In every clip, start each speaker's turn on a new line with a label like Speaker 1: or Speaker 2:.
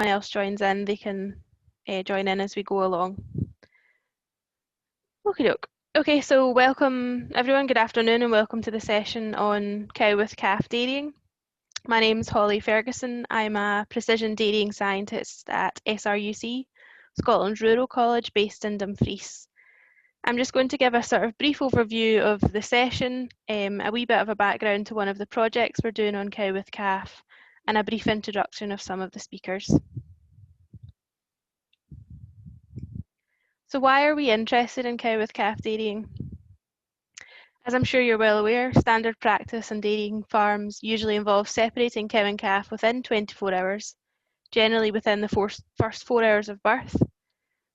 Speaker 1: else joins in, they can join in as we go along. Okie doke. Okay, so welcome everyone, good afternoon and welcome to the session on cow with calf dairying. My name's Holly Ferguson. I'm a precision dairying scientist at SRUC, Scotland's Rural College based in Dumfries. I'm just going to give a sort of brief overview of the session, a wee bit of a background to one of the projects we're doing on cow with calf, and a brief introduction of some of the speakers. So why are we interested in cow with calf dairying? As I'm sure you're well aware, standard practice on dairying farms usually involves separating cow and calf within 24 hours, generally within the first 4 hours of birth.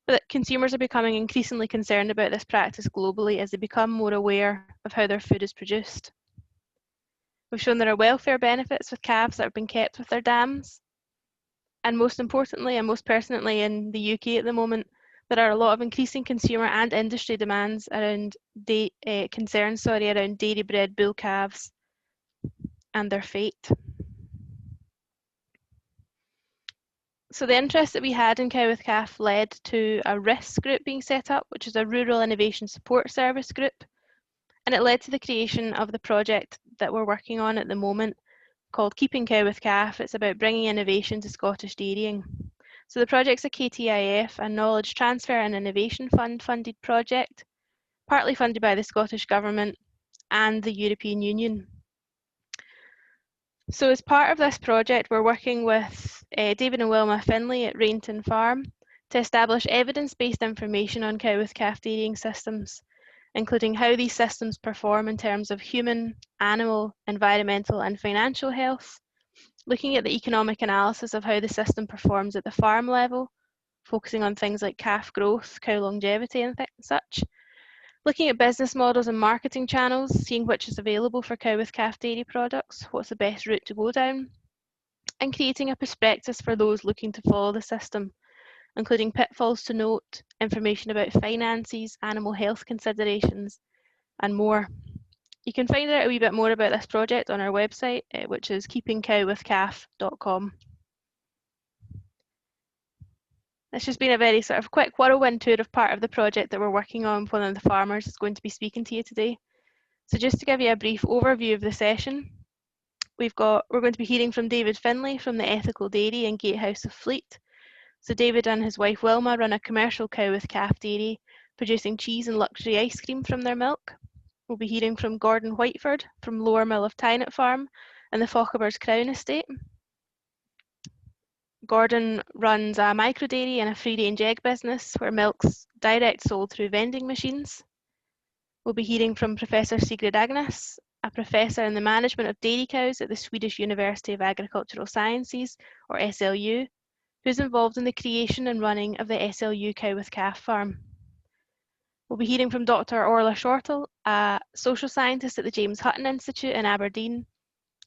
Speaker 1: But consumers are becoming increasingly concerned about this practice globally as they become more aware of how their food is produced. We've shown there are welfare benefits with calves that have been kept with their dams. And most importantly, and most pertinently in the UK at the moment, there are a lot of increasing consumer and industry demands around concerns around dairy bred bull calves and their fate. So the interest that we had in cow with calf led to a RIS group being set up, which is a Rural Innovation Support Service group, and it led to the creation of the project that we're working on at the moment called Keeping Cow with Calf. It's about bringing innovation to Scottish dairying. So the project's a KTIF, a Knowledge Transfer and Innovation Fund funded project, partly funded by the Scottish Government and the European Union. So as part of this project, we're working with David and Wilma Finlay at Rainton Farm to establish evidence-based information on cow with calf dairying systems, including how these systems perform in terms of human, animal, environmental and financial health, looking at the economic analysis of how the system performs at the farm level, focusing on things like calf growth, cow longevity and such, looking at business models and marketing channels, seeing which is available for cow with calf dairy products, what's the best route to go down, and creating a prospectus for those looking to follow the system, including pitfalls to note, information about finances, animal health considerations, and more. You can find out a wee bit more about this project on our website, which is keepingcowwithcalf.com. This has been a very sort of quick whirlwind tour of part of the project that we're working on. One of the farmers is going to be speaking to you today. So just to give you a brief overview of the session, we're going to be hearing from David Finlay from the Ethical Dairy and Gatehouse of Fleet. So David and his wife Wilma run a commercial cow with calf dairy, producing cheese and luxury ice cream from their milk. We'll be hearing from Gordon Whiteford from Lower Mill of Tynet Farm and the Fochabers Crown Estate. Gordon runs a micro dairy and a free range egg business where milk's direct sold through vending machines. We'll be hearing from Professor Sigrid Agnes, a professor in the management of dairy cows at the Swedish University of Agricultural Sciences, or SLU, who's involved in the creation and running of the SLU cow with calf farm. We'll be hearing from Dr. Orla Shortall, a social scientist at the James Hutton Institute in Aberdeen.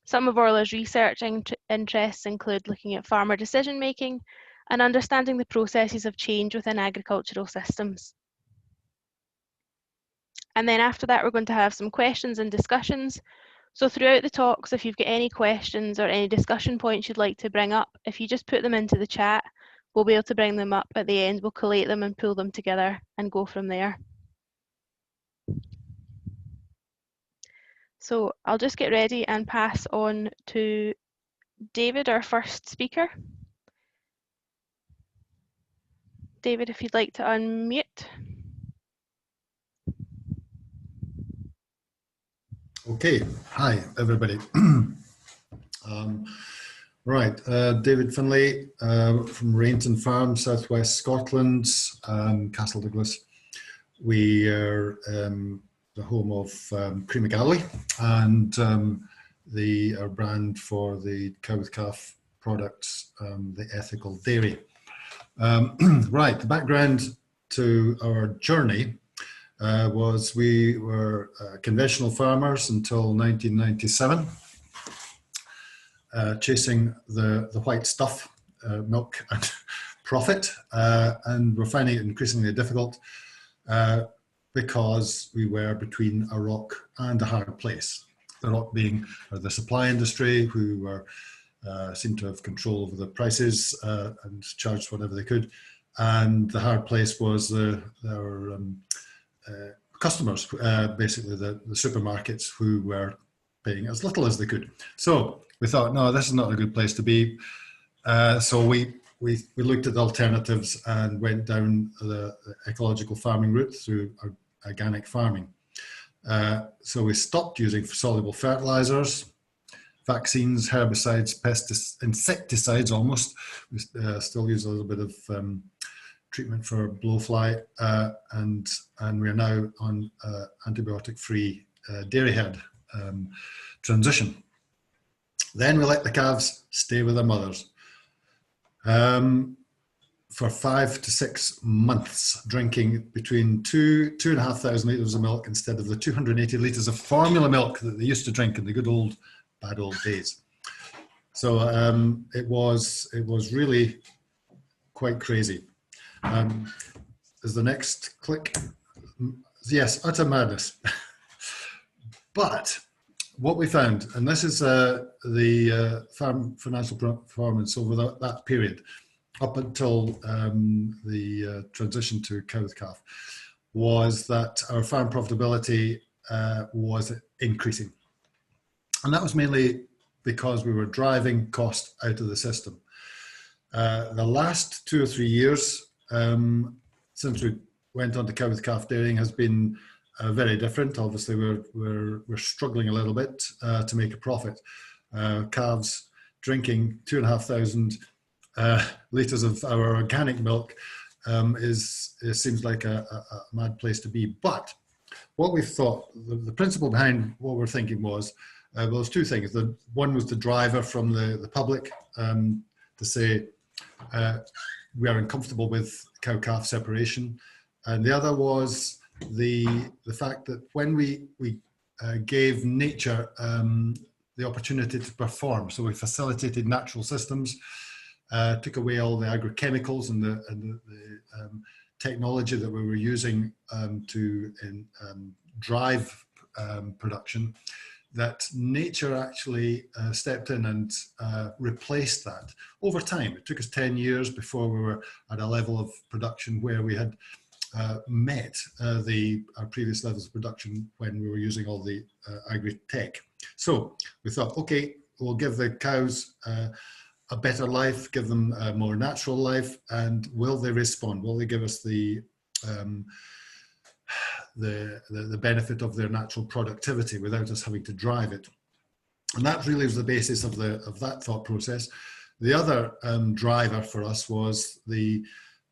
Speaker 1: Some of Orla's research interests include looking at farmer decision making and understanding the processes of change within agricultural systems. And then after that, we're going to have some questions and discussions. So throughout the talks, if you've got any questions or any discussion points you'd like to bring up, if you just put them into the chat, we'll be able to bring them up at the end. We'll collate them and pull them together and go from there. So I'll just get ready and pass on to David, our first speaker. David, if you'd like to unmute.
Speaker 2: Okay, hi everybody. Right, David Finlay from Rainton Farm, Southwest Scotland, Castle Douglas. We are the home of Cream Galloway and our brand for the cow with calf products, the Ethical Dairy. Right, the background to our journey was we were conventional farmers until 1997, chasing the white stuff, milk and profit, and we're finding it increasingly difficult because we were between a rock and a hard place. The rock being the supply industry, who were seemed to have control over the prices and charged whatever they could. And the hard place was our customers, basically the supermarkets, who were paying as little as they could. So we thought, no, this is not a good place to be. So we looked at the alternatives and went down the ecological farming route through organic farming. So we stopped using soluble fertilizers, vaccines, herbicides, pesticides, insecticides almost. We still use a little bit of treatment for blowfly, and we are now on antibiotic-free dairy herd transition. Then we let the calves stay with their mothers for 5 to 6 months, drinking between 2,500 litres of milk instead of the 280 litres of formula milk that they used to drink in the good old, bad old days. So it was really quite crazy. Is the next click? Yes, utter madness. But what we found, and this is the farm financial performance over that period, up until the transition to cow with calf, was that our farm profitability was increasing. And that was mainly because we were driving cost out of the system. The last 2 or 3 years, since we went on to cow with calf dairying, has been very different. Obviously, we're struggling a little bit to make a profit. Calves drinking 2,500 litres of our organic milk seems like a mad place to be. But what we thought, the principle behind what we're thinking was, well, there's two things. One was the driver from the public to say we are uncomfortable with cow-calf separation, and the other was the fact that when we gave nature the opportunity to perform, so we facilitated natural systems, took away all the agrochemicals and the technology that we were using to drive production, that nature actually stepped in and replaced that over time. It took us 10 years before we were at a level of production where we had met our previous levels of production when we were using all the agri-tech. So we thought, okay, we'll give the cows a better life, give them a more natural life, and will they respond? Will they give us the benefit of their natural productivity without us having to drive it? And that really was the basis of that thought process. The other driver for us was we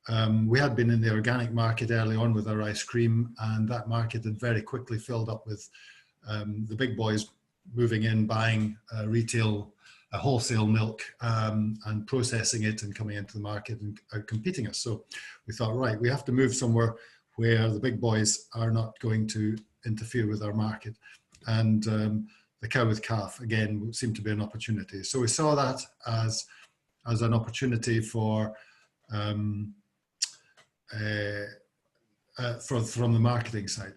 Speaker 2: had been in the organic market early on with our ice cream, and that market had very quickly filled up with the big boys moving in, buying wholesale milk and processing it and coming into the market and competing us. So we thought, right, we have to move somewhere where the big boys are not going to interfere with our market. And the cow with calf, again, seemed to be an opportunity. So we saw that as an opportunity from the marketing side.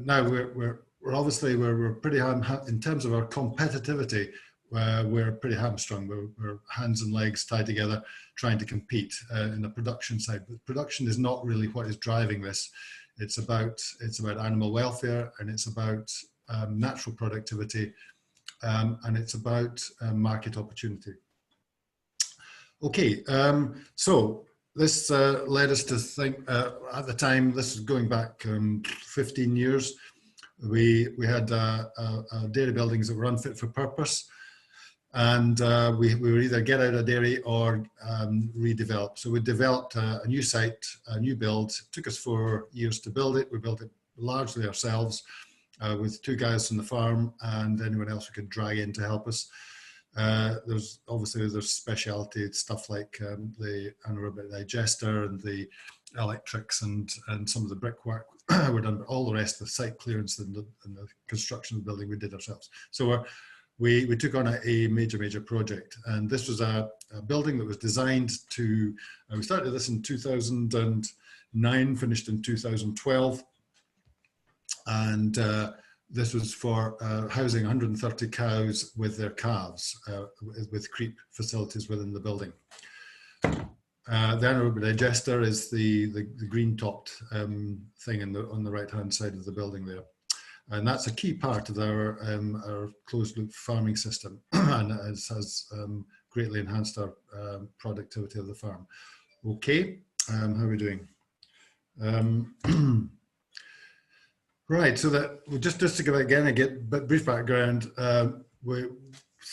Speaker 2: Now we're obviously pretty in terms of our competitivity. We're pretty hamstrung. We're hands and legs tied together trying to compete in the production side. But production is not really what is driving this. It's about animal welfare, and it's about natural productivity, and it's about market opportunity. Okay, so this led us to think, at the time, this is going back 15 years, we had dairy buildings that were unfit for purpose. And we were either get out of dairy or redevelop. So we developed a new site, a new build. It took us 4 years to build it. We built it largely ourselves with 2 guys from the farm and anyone else we could drag in to help us. There's specialty stuff like the anaerobic digester and the electrics and some of the brickwork were done, but all the rest, the site clearance and the construction of the building, we did ourselves. So we took on a major project, and this was a building that was designed to, we started this in 2009, finished in 2012, and this was for housing 130 cows with their calves, with creep facilities within the building. The anaerobic digester is the green-topped thing on the right-hand side of the building there. And that's a key part of our closed-loop farming system, and has greatly enhanced our productivity of the farm. Okay, how are we doing? Right, so that just to give again a brief background,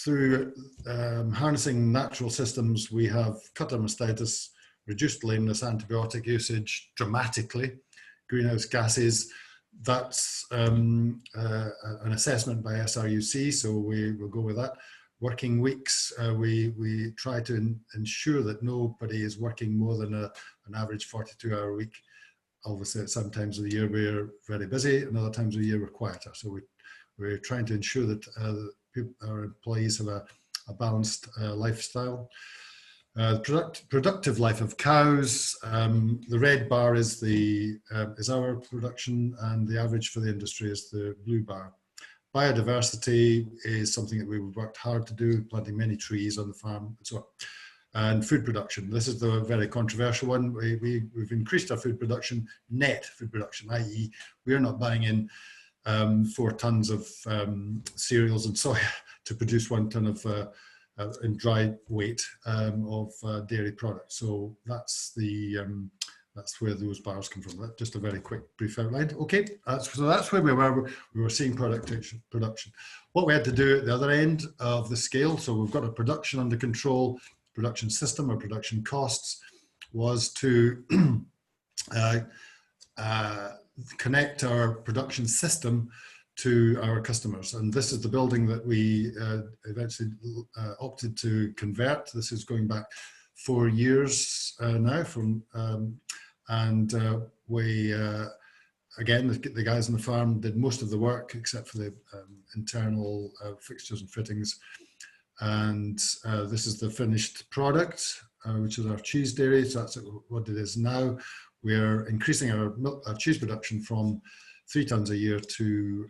Speaker 2: through harnessing natural systems, we have cut our mastitis, reduced lameness, antibiotic usage dramatically, greenhouse gases. That's an assessment by SRUC, so we will go with that. Working weeks, we try to ensure that nobody is working more than an average 42-hour week. Obviously, at some times of the year we're very busy, and other times of the year we're quieter. So we're trying to ensure that our employees have a balanced lifestyle. Productive life of cows. The red bar is our production, and the average for the industry is the blue bar. Biodiversity is something that we've worked hard to do, planting many trees on the farm and so on. And food production. This is the very controversial one. We've increased our food production, net food production, i.e. we're not buying in 4 tons of cereals and soya to produce 1 ton of in dry weight of dairy products. So that's where those bars come from. That's just a very quick brief outline. Okay, so that's where we were. We were seeing production. What we had to do at the other end of the scale, so we've got a production under control, production system or production costs, was to connect our production system to our customers. And this is the building that we eventually opted to convert. This is going back 4 years now we again, the guys on the farm did most of the work except for the internal fixtures and fittings. And this is the finished product, which is our cheese dairy. So that's what it is now. We're increasing our cheese production from 3 tons a year to,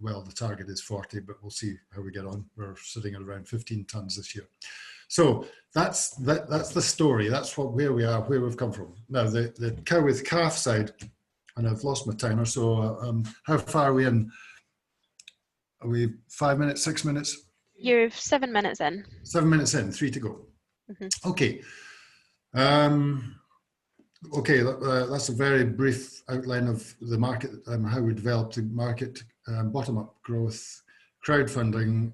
Speaker 2: well, the target is 40, but we'll see how we get on. We're sitting at around 15 tons this year. So that's the story. That's where we are, where we've come from. Now, the cow with calf side, and I've lost my timer, so how far are we in? Are we 5 minutes, 6 minutes?
Speaker 1: You're 7 minutes in.
Speaker 2: 7 minutes in, 3 to go. Mm-hmm. Okay. Okay, that's a very brief outline of the market, how we developed the market, bottom-up growth, crowdfunding,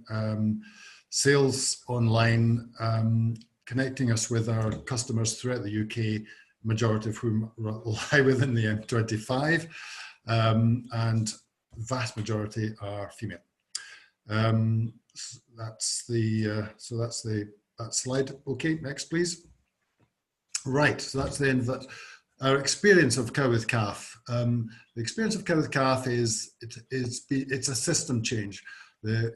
Speaker 2: sales online, connecting us with our customers throughout the UK, majority of whom lie within the M25, and vast majority are female. That's that slide. Okay, next please. Right, so that's the end of that. Our experience of cow with calf. The experience of cow with calf is it's a system change.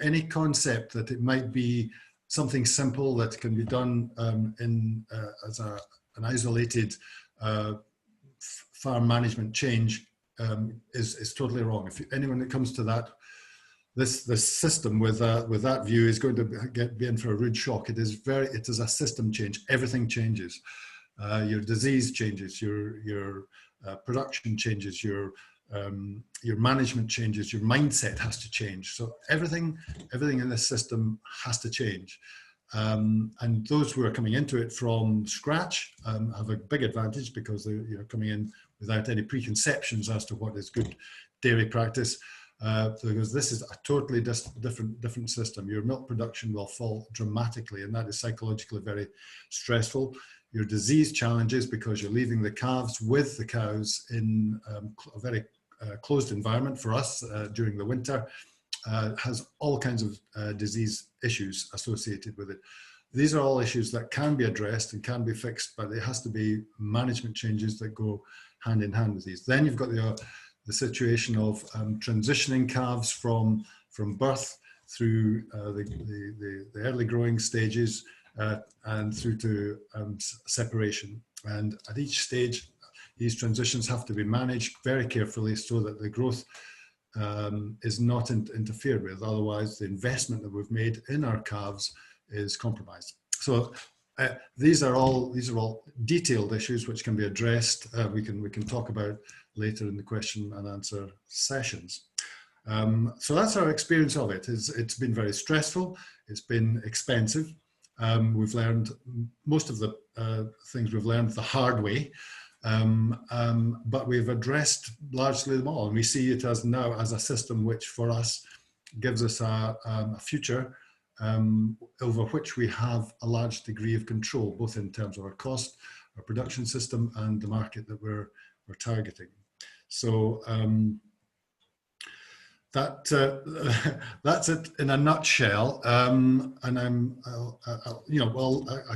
Speaker 2: Any concept that it might be something simple that can be done as an isolated farm management change is totally wrong. If anyone that comes to that, this system with that view is going to be in for a rude shock. It is a system change. Everything changes. Your disease changes. Your production changes. Your management changes. Your mindset has to change. So everything in this system has to change. And those who are coming into it from scratch have a big advantage because they're coming in without any preconceptions as to what is good dairy practice. Because this is a totally different system. Your milk production will fall dramatically, and that is psychologically very stressful. Your disease challenges, because you're leaving the calves with the cows in a very closed environment for us during the winter, has all kinds of disease issues associated with it. These are all issues that can be addressed and can be fixed, but it has to be management changes that go hand in hand with these. Then you've got the situation of transitioning calves from birth through the early growing stages and through to separation. And at each stage, these transitions have to be managed very carefully so that the growth is not interfered with. Otherwise, the investment that we've made in our calves is compromised. So these are all detailed issues which can be addressed. We can talk about later in the question and answer sessions. So that's our experience of it. It's been very stressful. It's been expensive. We've learned most of the things we've learned the hard way, but we've addressed largely them all. And we see it as now as a system which for us gives us a future over which we have a large degree of control, both in terms of our cost, our production system, and the market that we're targeting. So that's it in a nutshell, and I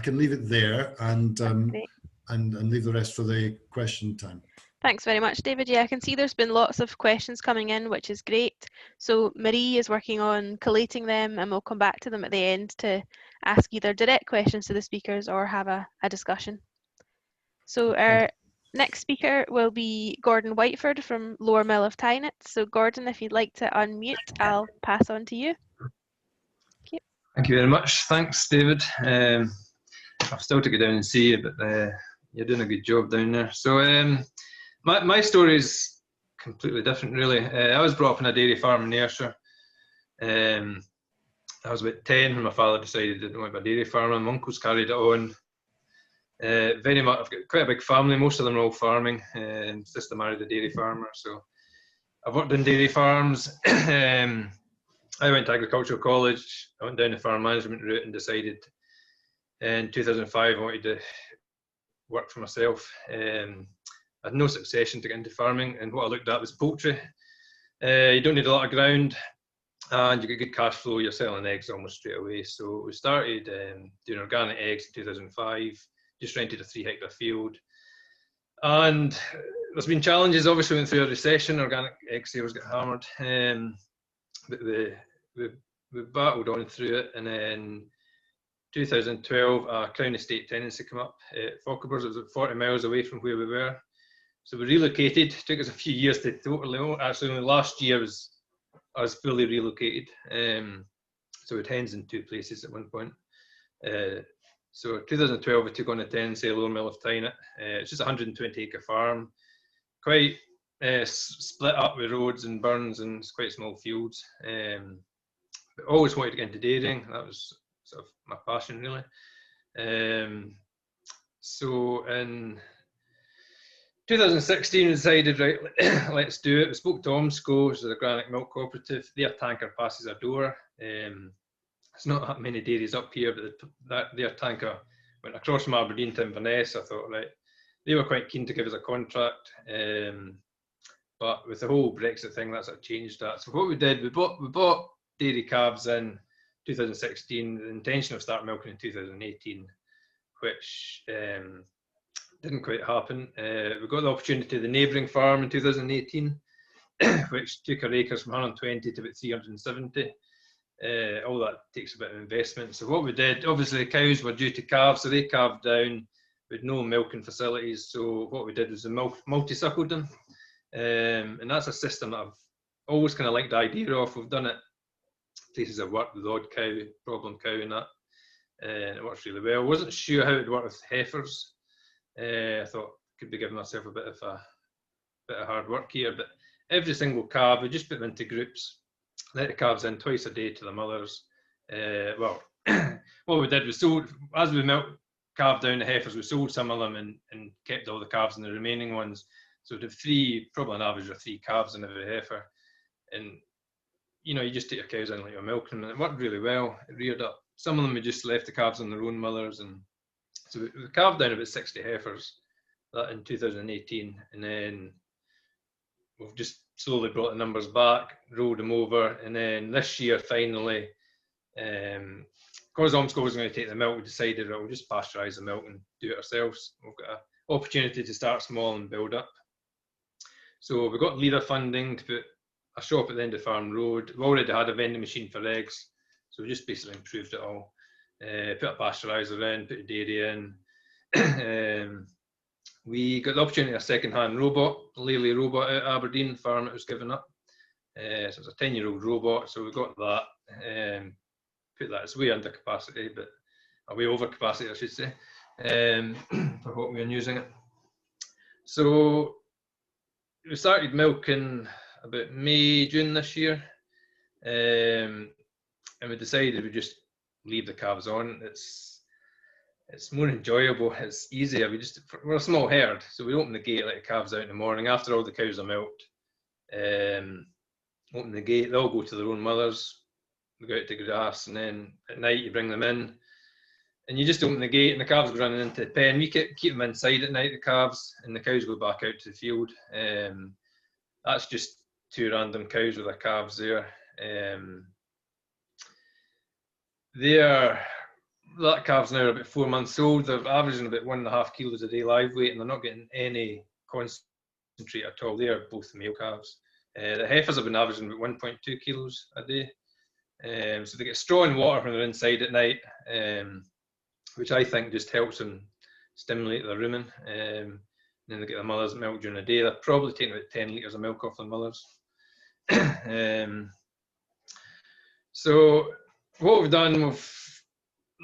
Speaker 2: can leave it there and leave the rest for the question time.
Speaker 1: Thanks very much, David. Yeah, I can see there's been lots of questions coming in, which is great. So Marie is working on collating them, and we'll come back to them at the end to ask either direct questions to the speakers or have a discussion. So our next speaker will be Gordon Whiteford from Lower Mill of Tynet. So Gordon, if you'd like to unmute, I'll pass on to you.
Speaker 3: Thank you very much. Thanks, David. I've still to go down and see you, but you're doing a good job down there. So my story is completely different, really. I was brought up on a dairy farm in Ayrshire. I was about 10 when my father decided he didn't want to be a dairy farmer. My uncles carried it on. Very much, I've got quite a big family. Most of them are all farming. Sister married a dairy farmer, so I've worked in dairy farms. I went to agricultural college. I went down the farm management route and decided in 2005 I wanted to work for myself. I had no succession to get into farming, and what I looked at was poultry. You don't need a lot of ground, and you get good cash flow. You're selling eggs almost straight away. So we started doing organic eggs in 2005. Just rented a 3-hectare field, and there's been challenges. Obviously, went through a recession. Organic egg sales got hammered, but we battled on through it. And then 2012, a Crown Estate tenancy came up at Fochabers. It was 40 miles away from where we were, so we relocated. It took us a few years to totally. Actually, only last year I was fully relocated. So we had hens in 2 places at one point. So 2012, we took on a tenancy at Lower Mill of Tynet. It's just a 120-acre farm, quite split up with roads and burns, and it's quite small fields. But always wanted to get into dairying. That was sort of my passion, really. So in 2016, we decided, right, let's do it. We spoke to Omsco, which is a organic milk cooperative. Their tanker passes our door. There's not that many dairies up here, but their tanker went across from Aberdeen to Inverness. I thought, right, they were quite keen to give us a contract, but with the whole Brexit thing, that's what changed that. So what we did, we bought dairy calves in 2016, the intention of starting milking in 2018, which didn't quite happen. We got the opportunity to the neighbouring farm in 2018, which took our acres from 120 to about 370. All that takes a bit of investment. So what we did, obviously the cows were due to calve, so they calved down with no milking facilities. So what we did was we multi-suckled them, and that's a system that I've always kind of liked the idea of. We've done it places I've worked with odd cow, problem cow, and that, and it works really well. I wasn't sure how it would work with heifers. I thought I could be giving myself a bit of hard work here, but every single calf, we just put them into groups. Let the calves in twice a day to the mothers. Well, what we did was sold, as we calved down the heifers, we sold some of them and kept all the calves and the remaining ones. So the probably an average of 3 calves in every heifer. And, you know, you just take your cows in like you're milking them, and it worked really well. It reared up. Some of them we just left the calves on their own mothers. And so we calved down about 60 heifers that in 2018. And then we've just slowly brought the numbers back, rolled them over, and then this year finally, because Omsco wasn't going to take the milk, we decided we'll just pasteurise the milk and do it ourselves. We've got an opportunity to start small and build up. So we got leader funding to put a shop at the end of Farm Road. We already had a vending machine for eggs, so we just basically improved it all. Put a pasteuriser in, put a dairy in. We got the opportunity of a second-hand robot, a Lely robot at Aberdeen farm. It was given up. So it's a 10-year-old robot, so we've got that. Put that, it's way under capacity, but way over capacity, I should say, for what we're using it. So we started milking about May, June this year, and we decided we'd just leave the calves on. It's more enjoyable, it's easier. We're a small herd, so we open the gate, let the calves out in the morning after all the cows are milked. Open the gate, they all go to their own mothers, they go out to grass, and then at night you bring them in and you just open the gate and the calves go running into the pen. We keep them inside at night, the calves, and the cows go back out to the field. That's just 2 random cows with their calves there. That calves now are about 4 months old. They're averaging about 1.5 kilos a day live weight, and they're not getting any concentrate at all. They are both male calves. The heifers have been averaging about 1.2 kilos a day. So they get straw and water when they're inside at night, which I think just helps them stimulate their rumen. And then they get the mothers milk during the day. They're probably taking about 10 litres of milk off their mothers. So what we've done with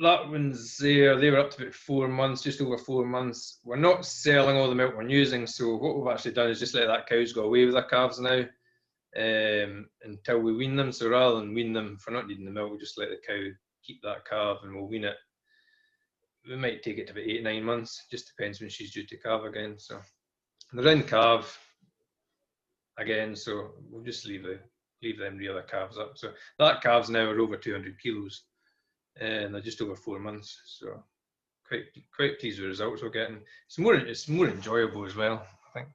Speaker 3: that one's there, they were up to about 4 months, just over 4 months. We're not selling all the milk we're using, so what we've actually done is just let that cows go away with their calves now until we wean them. So rather than wean them, if we're not needing the milk, we just let the cow keep that calf and we'll wean it. We might take it to about 8 or 9 months, just depends when she's due to calve again. So they're in calve again, so we'll just leave them rear their calves up. So that calves now are over 200 kilos. And they're just over 4 months, so quite pleased with the results we're getting. It's more enjoyable as well. I think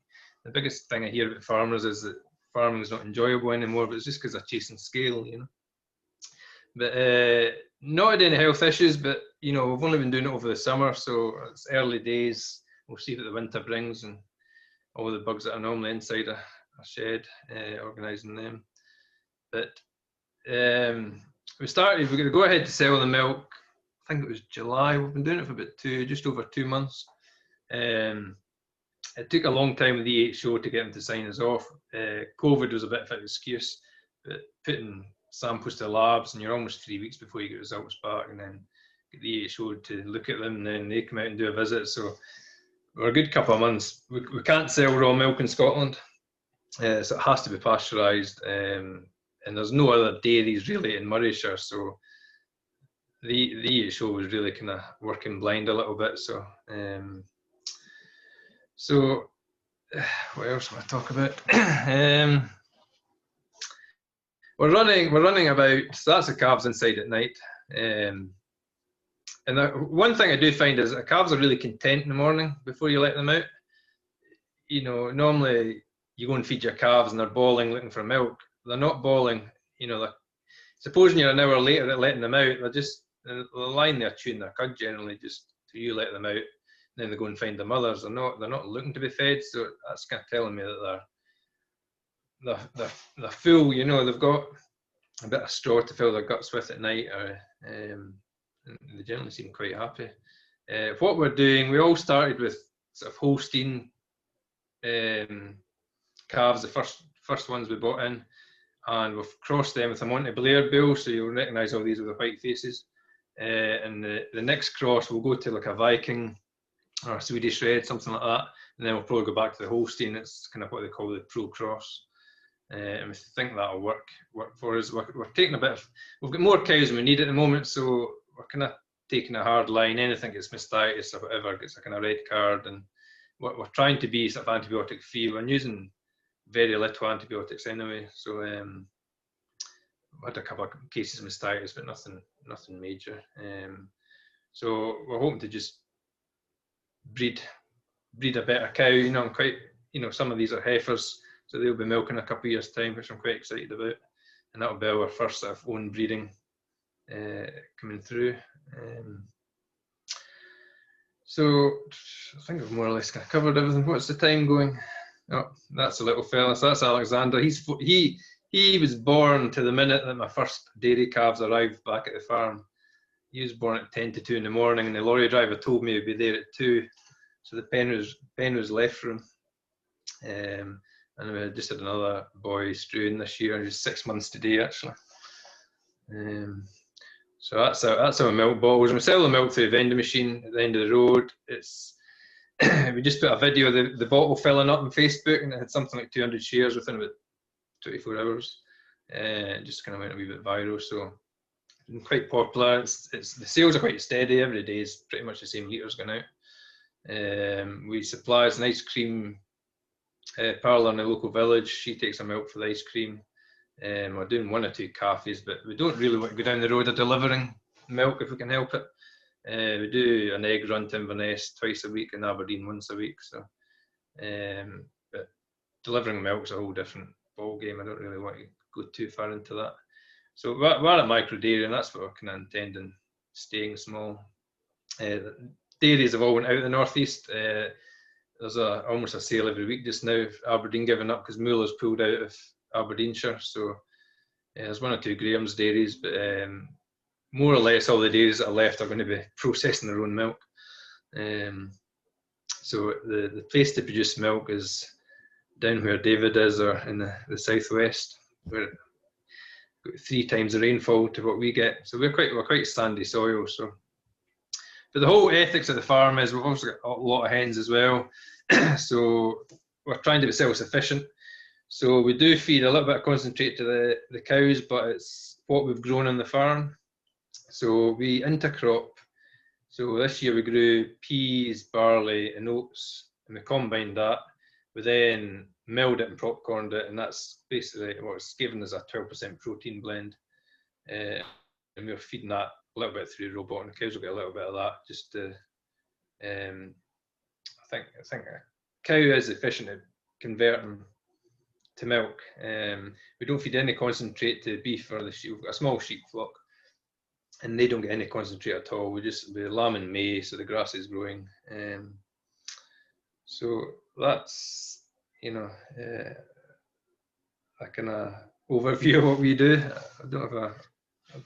Speaker 3: the biggest thing I hear about farmers is that farming is not enjoyable anymore, but it's just because they're chasing scale, you know. But not had any health issues, but you know, we've only been doing it over the summer, so it's early days. We'll see what the winter brings and all the bugs that are normally inside a shed, organising them. But we're going to go ahead to sell the milk. I think it was July. We've been doing it for about just over 2 months. It took a long time with the EHO to get them to sign us off. COVID was a bit of an excuse, but putting samples to the labs and you're almost 3 weeks before you get results back, and then get the EHO to look at them, and then they come out and do a visit. So we're a good couple of months. We can't sell raw milk in Scotland, so it has to be pasteurised. And there's no other dairies really in Murrayshire, so the EHO was really kind of working blind a little bit. So, what else will I talk about? We're running about. So that's the calves inside at night. And one thing I do find is that calves are really content in the morning before you let them out. You know, normally you go and feed your calves and they're bawling looking for milk. They're not bawling, you know. Supposing you're an hour later at letting them out, they're lying there chewing their cud generally, just till you let them out. And then they go and find the mothers. They're not looking to be fed, so that's kind of telling me that they're full. You know, they've got a bit of straw to fill their guts with at night, and they generally seem quite happy. What we're doing, we all started with sort of Holstein calves, the first ones we bought in. And we've crossed them with a Monte Blair bull, so you'll recognise all these with the white faces. And the next cross will go to like a Viking or a Swedish Red, something like that. And then we'll probably go back to the Holstein. It's kind of what they call the Pro Cross. And we think that'll work for us. We're taking we've got more cows than we need at the moment, so we're kind of taking a hard line. Anything gets mastitis or whatever gets a kind of red card. And we're trying to be sort of antibiotic free. We're using very little antibiotics anyway, so I had a couple of cases of mastitis, but nothing major. So we're hoping to just breed a better cow. You know, I'm quite, you know, some of these are heifers, so they'll be milking a couple of years' time, which I'm quite excited about, and that'll be our first sort of own breeding coming through. So I think I've more or less kind of covered everything. What's the time going? Oh, that's a little fella. So that's Alexander. He was born to the minute that my first dairy calves arrived back at the farm. He was born at 10 to 2 in the morning, and the lorry driver told me he'd be there at 2. So the pen was left for him. and we just had another boy strewing this year. He's 6 months today, actually. So that's our milk bottles. And we sell the milk through a vending machine at the end of the road. It's we just put a video of the bottle filling up on Facebook, and it had something like 200 shares within about 24 hours. It just kind of went a wee bit viral. So quite popular. The sales are quite steady. Every day is pretty much the same litres going out. We supply an ice cream parlour in the local village. She takes our milk for the ice cream. We're doing 1 or 2 cafes, but we don't really want to go down the road of delivering milk if we can help it. We do an egg run to Inverness twice a week and Aberdeen once a week. So, but delivering milk's a whole different ball game. I don't really want to go too far into that. So we're at micro dairy, and that's what we're kind of intending, staying small. Dairies have all went out in the northeast. There's almost a sale every week just now. Aberdeen giving up because Mueller's pulled out of Aberdeenshire. So there's 1 or 2 Graham's dairies, but more or less all the dairies that are left are going to be processing their own milk. So the place to produce milk is down where David is, or in the southwest, where 3 times the rainfall to what we get. So we're quite sandy soil. So, but the whole ethics of the farm is we've also got a lot of hens as well. So we're trying to be self-sufficient. So we do feed a little bit of concentrate to the cows, but it's what we've grown on the farm. So we intercrop. So this year we grew peas, barley and oats, and we combined that. We then milled it and popcorned it, and that's basically what's given us a 12% protein blend. And we're feeding that a little bit through the robot, and the cows will get a little bit of that. Just to, I think a cow is efficient at converting to milk. We don't feed any concentrate to beef or the sheep. We've got a small sheep flock, and they don't get any concentrate at all. We lamb and may, so the grass is growing. So that's, a kind of overview of what we do. I don't have I'll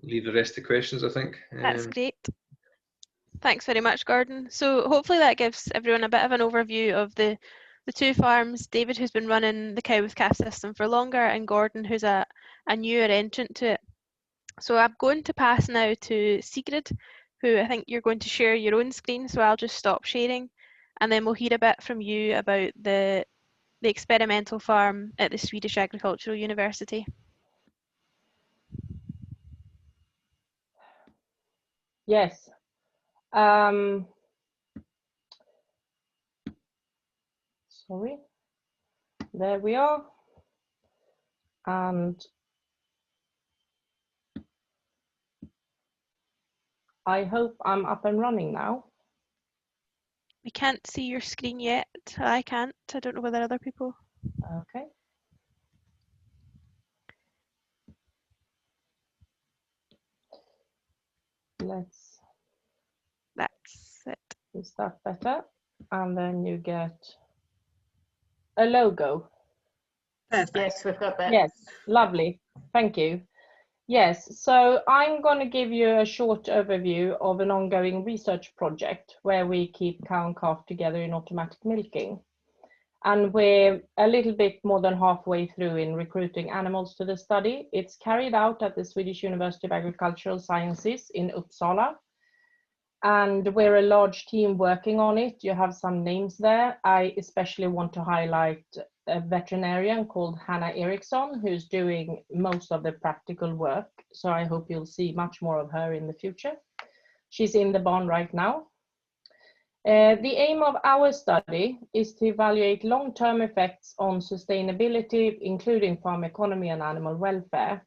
Speaker 3: leave the rest to questions, I think.
Speaker 1: That's great. Thanks very much, Gordon. So hopefully that gives everyone a bit of an overview of the 2 farms. David, who's been running the cow with calf system for longer, and Gordon, who's a newer entrant to it. So I'm going to pass now to Sigrid, who I think you're going to share your own screen, so I'll just stop sharing, and then we'll hear a bit from you about the experimental farm at the Swedish Agricultural University.
Speaker 4: Yes. Sorry. There we are. And I hope I'm up and running now.
Speaker 1: We can't see your screen yet. I can't. I don't know whether other people.
Speaker 4: Okay.
Speaker 1: That's it.
Speaker 4: Is that better? And then you get a logo.
Speaker 5: Perfect. Yes, we've got that.
Speaker 4: Yes, lovely. Thank you. Yes, so I'm going to give you a short overview of an ongoing research project where we keep cow and calf together in automatic milking. And we're a little bit more than halfway through in recruiting animals to the study. It's carried out at the Swedish University of Agricultural Sciences in Uppsala. And we're a large team working on it. You have some names there. I especially want to highlight a veterinarian called Hannah Eriksson, who's doing most of the practical work. So I hope you'll see much more of her in the future. She's in the barn right now. The aim of our study is to evaluate long-term effects on sustainability, including farm economy and animal welfare,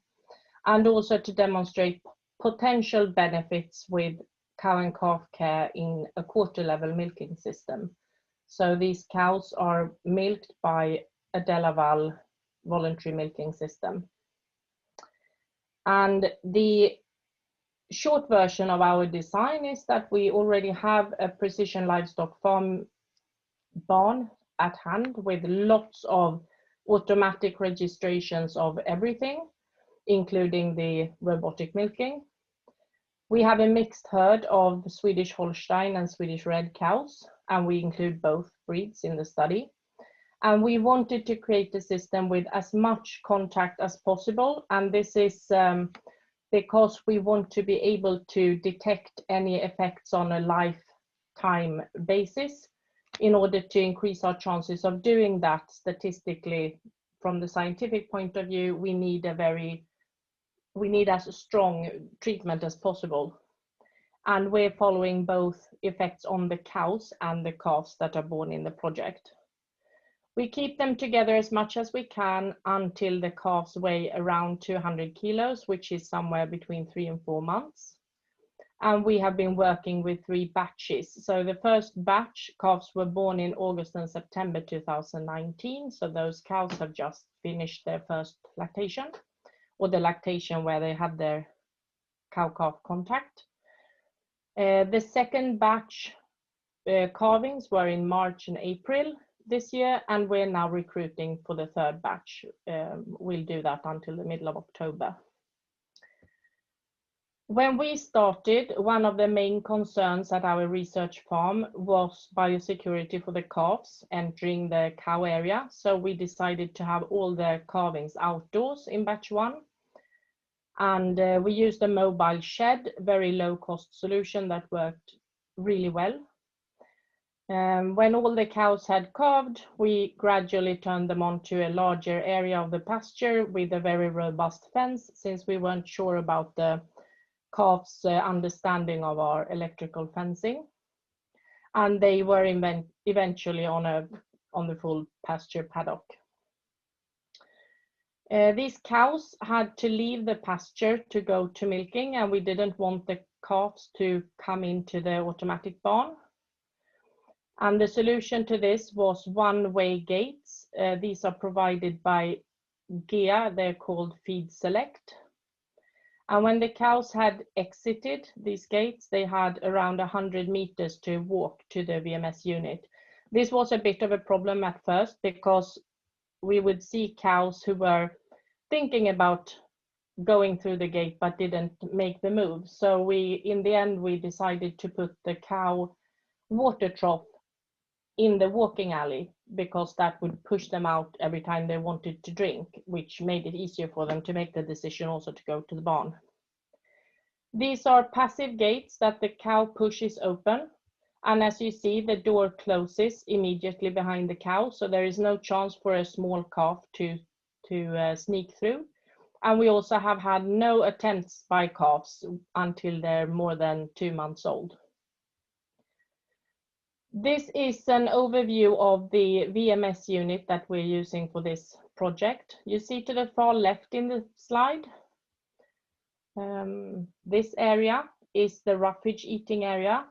Speaker 4: and also to demonstrate potential benefits with cow and calf care in a quarter-level milking system. So these cows are milked by a Delaval voluntary milking system. And the short version of our design is that we already have a precision livestock farm barn at hand with lots of automatic registrations of everything, including the robotic milking. We have a mixed herd of Swedish Holstein and Swedish Red cows, and we include both breeds in the study. And we wanted to create a system with as much contact as possible. And this is because we want to be able to detect any effects on a lifetime basis. In order to increase our chances of doing that statistically, from the scientific point of view, we need as strong treatment as possible. And we're following both effects on the cows and the calves that are born in the project. We keep them together as much as we can until the calves weigh around 200 kilos, which is somewhere between 3 and 4 months. And we have been working with 3 batches. So the first batch calves were born in August and September 2019. So those cows have just finished their first lactation, or the lactation where they had their cow-calf contact. The second batch calvings were in March and April this year, and we're now recruiting for the third batch. We'll do that until the middle of October. When we started, one of the main concerns at our research farm was biosecurity for the calves entering the cow area. So we decided to have all the calvings outdoors in batch 1. And we used a mobile shed, very low cost solution that worked really well. When all the cows had calved, we gradually turned them onto a larger area of the pasture with a very robust fence, since we weren't sure about the calves' understanding of our electrical fencing. And they were eventually on the full pasture paddock. These cows had to leave the pasture to go to milking, and we didn't want the calves to come into the automatic barn. And the solution to this was one-way gates. These are provided by GEA, they're called Feed Select. And when the cows had exited these gates, they had around 100 meters to walk to the VMS unit. This was a bit of a problem at first, because we would see cows who were thinking about going through the gate but didn't make the move. So in the end, we decided to put the cow water trough in the walking alley, because that would push them out every time they wanted to drink, which made it easier for them to make the decision also to go to the barn. These are passive gates that the cow pushes open. And as you see, the door closes immediately behind the cow. So there is no chance for a small calf to sneak through. And we also have had no attempts by calves until they're more than 2 months old. This is an overview of the VMS unit that we're using for this project. You see to the far left in the slide, this area is the roughage eating area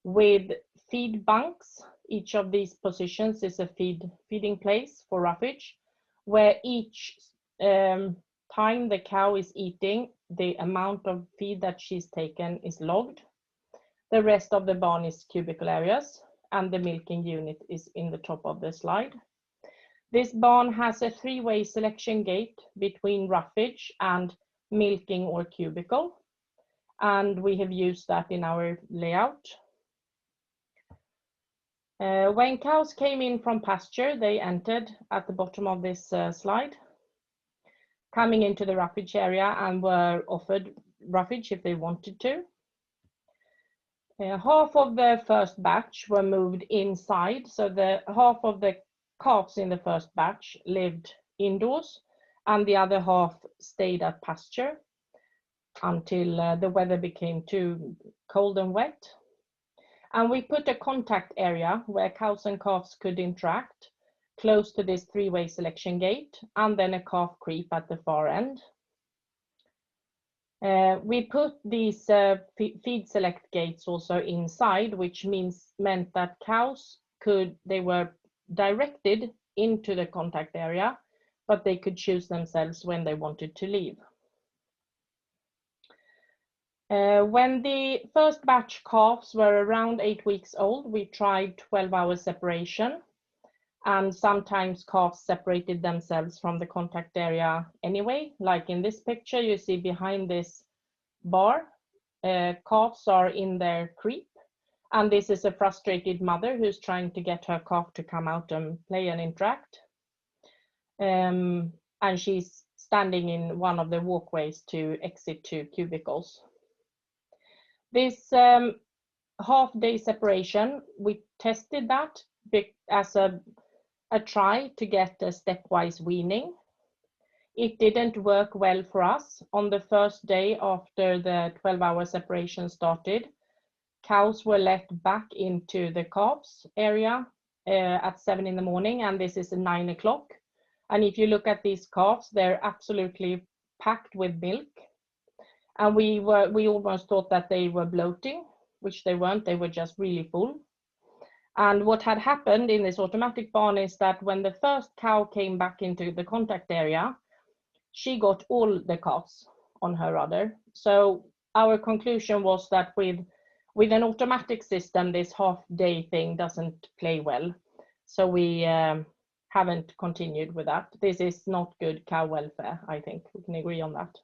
Speaker 4: with feed bunks. Each of these positions is a feeding place for roughage, where each time the cow is eating, the amount of feed that she's taken is logged. The rest of the barn is cubicle areas, and the milking unit is in the top of the slide. This barn has a 3-way selection gate between roughage and milking or cubicle, and we have used that in our layout. When cows came in from pasture, they entered at the bottom of this slide, coming into the roughage area, and were offered roughage if they wanted to. Half of the first batch were moved inside, so the half of the calves in the first batch lived indoors, and the other half stayed at pasture until the weather became too cold and wet. And we put a contact area where cows and calves could interact close to this 3-way selection gate, and then a calf creep at the far end. We put these feed select gates also inside, which meant that cows they were directed into the contact area, but they could choose themselves when they wanted to leave. When the first batch calves were around 8 weeks old, we tried 12-hour separation, and sometimes calves separated themselves from the contact area anyway. Like in this picture, you see behind this bar, calves are in their creep, And this is a frustrated mother who's trying to get her calf to come out and play and interact. And she's standing in one of the walkways to exit to cubicles. This half-day separation, we tested that as a try to get a stepwise weaning. It didn't work well for us. On the first day after the 12-hour separation started, cows were let back into the calves area at 7 in the morning, and this is at 9 o'clock. And if you look at these calves, they're absolutely packed with milk. And we almost thought that they were bloating, which they weren't. They were just really full. And what had happened in this automatic barn is that when the first cow came back into the contact area, she got all the calves on her udder. So our conclusion was that with an automatic system, this half-day thing doesn't play well. So we haven't continued with that. This is not good cow welfare, I think. We can agree on that.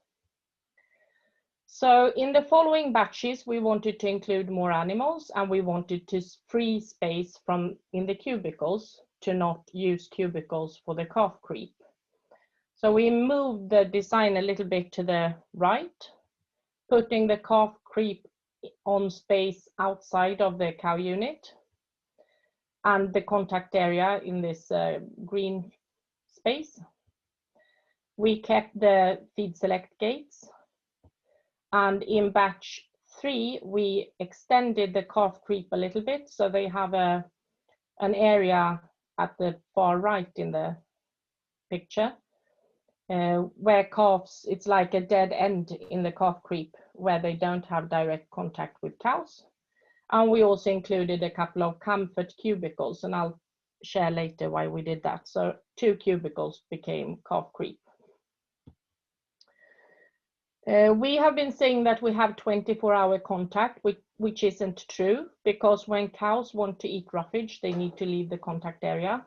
Speaker 4: So in the following batches, we wanted to include more animals, and we wanted to free space in the cubicles to not use cubicles for the calf creep. So we moved the design a little bit to the right, putting the calf creep on space outside of the cow unit and the contact area in this green space. We kept the feed select gates. And in batch 3, we extended the calf creep a little bit, so they have an area at the far right in the picture where calves, it's like a dead end in the calf creep where they don't have direct contact with cows. And we also included a couple of comfort cubicles, and I'll share later why we did that. So 2 cubicles became calf creep. We have been saying that we have 24-hour contact, which isn't true, because when cows want to eat roughage, they need to leave the contact area.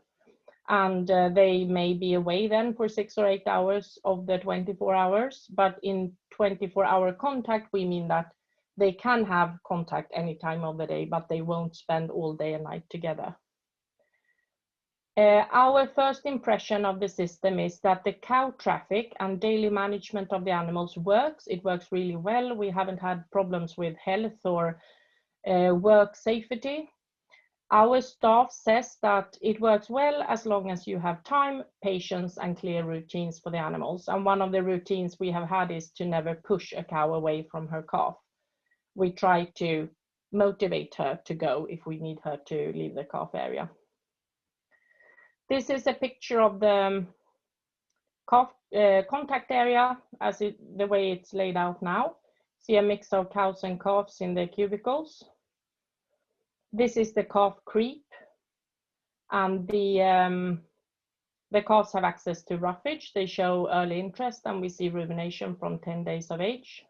Speaker 4: And they may be away then for 6 or 8 hours of the 24 hours. But in 24-hour contact, we mean that they can have contact any time of the day, but they won't spend all day and night together. Our first impression of the system is that the cow traffic and daily management of the animals works. It works really well. We haven't had problems with health or work safety. Our staff says that it works well as long as you have time, patience, and clear routines for the animals. And one of the routines we have had is to never push a cow away from her calf. We try to motivate her to go if we need her to leave the calf area. This is a picture of the calf contact area the way it's laid out now. See a mix of cows and calves in the cubicles. This is the calf creep, and the calves have access to roughage. They show early interest, and we see rumination from 10 days of age.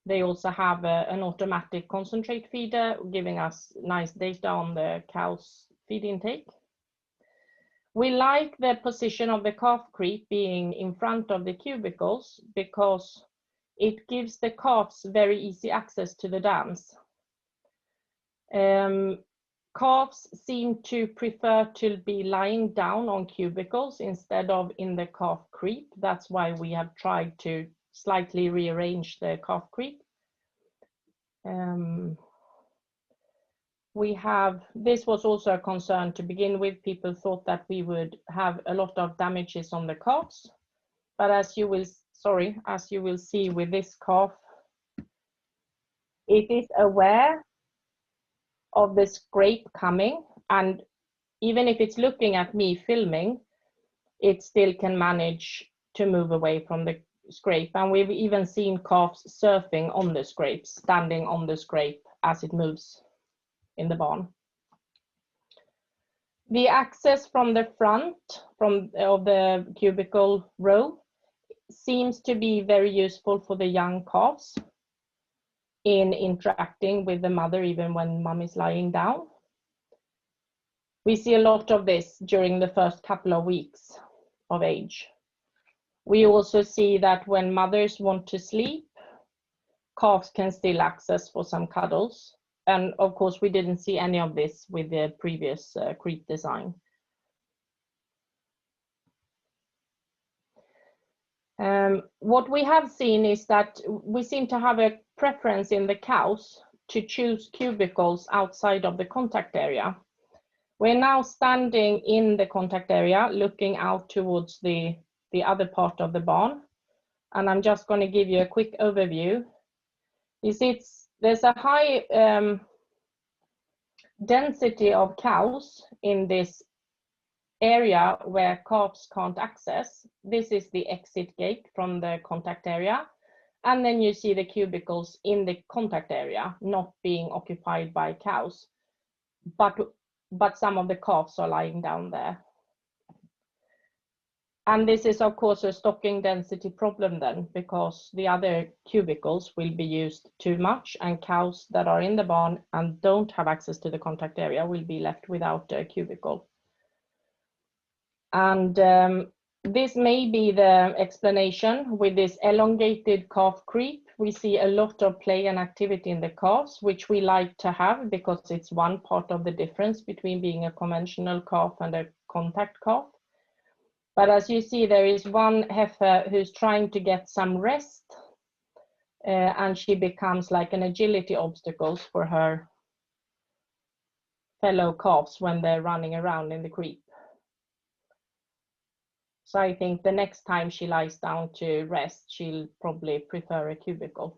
Speaker 4: They also have an automatic concentrate feeder, giving us nice data on the cow's feed intake. We like the position of the calf creep being in front of the cubicles because it gives the calves very easy access to the dams. Calves seem to prefer to be lying down on cubicles instead of in the calf creep. That's why we have tried to slightly rearrange the calf creep. This was also a concern to begin with. People thought that we would have a lot of damages on the calves, but as you will see with this calf, it is aware of the scrape coming, and even if it's looking at me filming, it still can manage to move away from the scrape. And we've even seen calves surfing on the scrape, standing on the scrape as it moves in the barn. The access from the front of the cubicle row seems to be very useful for the young calves in interacting with the mother even when mom is lying down. We see a lot of this during the first couple of weeks of age. We also see that when mothers want to sleep, calves can still access for some cuddles. And of course, we didn't see any of this with the previous creep design. What we have seen is that we seem to have a preference in the cows to choose cubicles outside of the contact area. We're now standing in the contact area, looking out towards the other part of the barn. And I'm just going to give you a quick overview. You see, there's a high density of cows in this area where calves can't access. This is the exit gate from the contact area. And then you see the cubicles in the contact area not being occupied by cows, but some of the calves are lying down there. And this is of course a stocking density problem then, because the other cubicles will be used too much, and cows that are in the barn and don't have access to the contact area will be left without a cubicle. And this may be the explanation with this elongated calf creep. We see a lot of play and activity in the calves, which we like to have because it's one part of the difference between being a conventional calf and a contact calf. But as you see, there is one heifer who's trying to get some rest, and she becomes like an agility obstacle for her fellow calves when they're running around in the creep. So I think the next time she lies down to rest, she'll probably prefer a cubicle.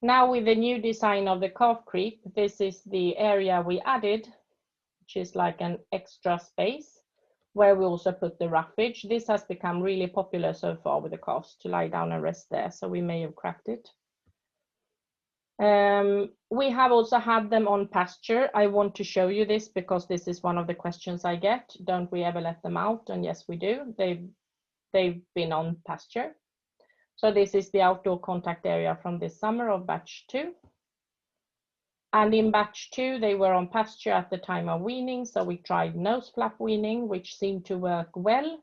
Speaker 4: Now with the new design of the calf creep, this is the area we added, which is like an extra space where we also put the roughage. This has become really popular so far with the calves to lie down and rest there, so we may have cracked it. We have also had them on pasture. I want to show you this because this is one of the questions I get. Don't we ever let them out? And yes, we do. They've been on pasture. So this is the outdoor contact area from this summer of batch 2. And in batch 2, they were on pasture at the time of weaning. So we tried nose flap weaning, which seemed to work well,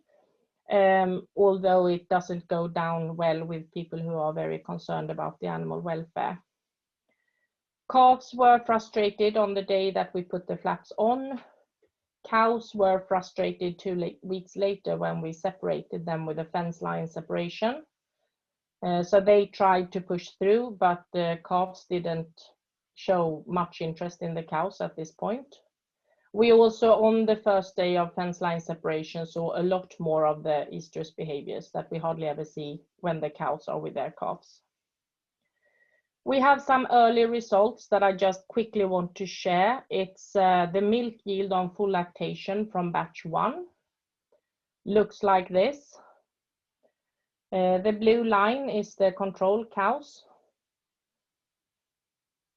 Speaker 4: although it doesn't go down well with people who are very concerned about the animal welfare. Calves were frustrated on the day that we put the flaps on. Cows were frustrated 2 weeks later when we separated them with a fence line separation. So they tried to push through, but the calves didn't show much interest in the cows at this point. We also, on the first day of fence line separation, saw a lot more of the estrus behaviors that we hardly ever see when the cows are with their calves. We have some early results that I just quickly want to share. It's the milk yield on full lactation from batch 1. Looks like this. The blue line is the control cows.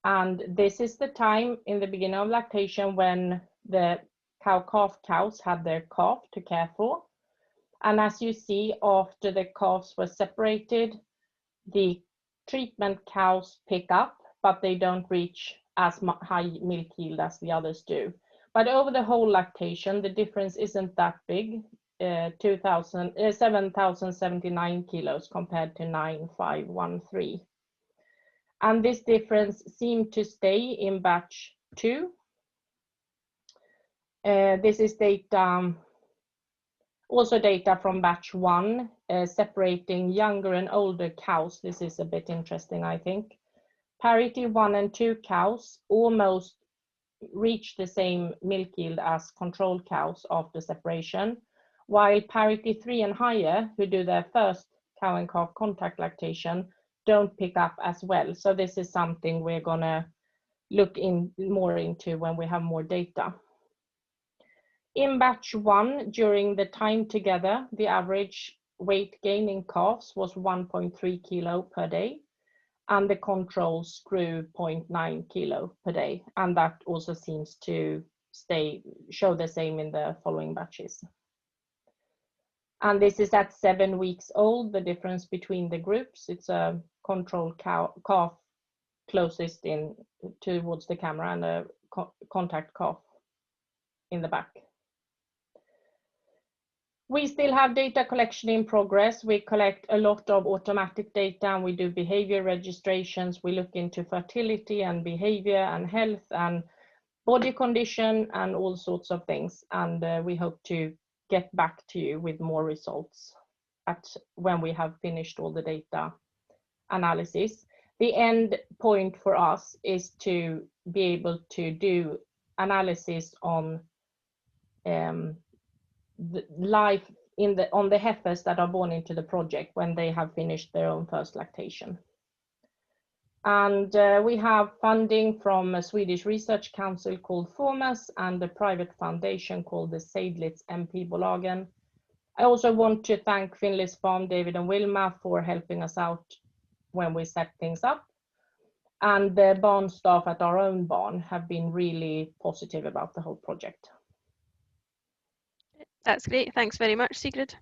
Speaker 4: And this is the time in the beginning of lactation when the cow-calf cows had their calf to care for. And as you see, after the calves were separated, the treatment cows pick up, but they don't reach as high milk yield as the others do. But over the whole lactation, the difference isn't that big, 7,079 kilos compared to 9,513. And this difference seemed to stay in batch 2. This is data, also data from batch 1, separating younger and older cows. This is a bit interesting, I think. Parity 1 and 2 cows almost reach the same milk yield as control cows after separation, while parity 3 and higher, who do their first cow and calf contact lactation, don't pick up as well. So this is something we're gonna look more into when we have more data. In batch 1, during the time together, the average weight gain in calves was 1.3 kilo per day, and the controls grew 0.9 kilo per day. And that also seems to show the same in the following batches. And this is at 7 weeks old, the difference between the groups. It's a control calf closest in towards the camera and a contact calf in the back. We still have data collection in progress. We collect a lot of automatic data and we do behavior registrations. We look into fertility and behavior and health and body condition and all sorts of things. And we hope to get back to you with more results when we have finished all the data analysis. The end point for us is to be able to do analysis on the life on the heifers that are born into the project when they have finished their own first lactation. And we have funding from a Swedish research council called FORMAS and a private foundation called the Seidlitz MP-bolagen. I also want to thank Finlay's farm, David and Wilma, for helping us out when we set things up. And the barn staff at our own barn have been really positive about the whole project.
Speaker 1: That's great. Thanks very much, Sigrid.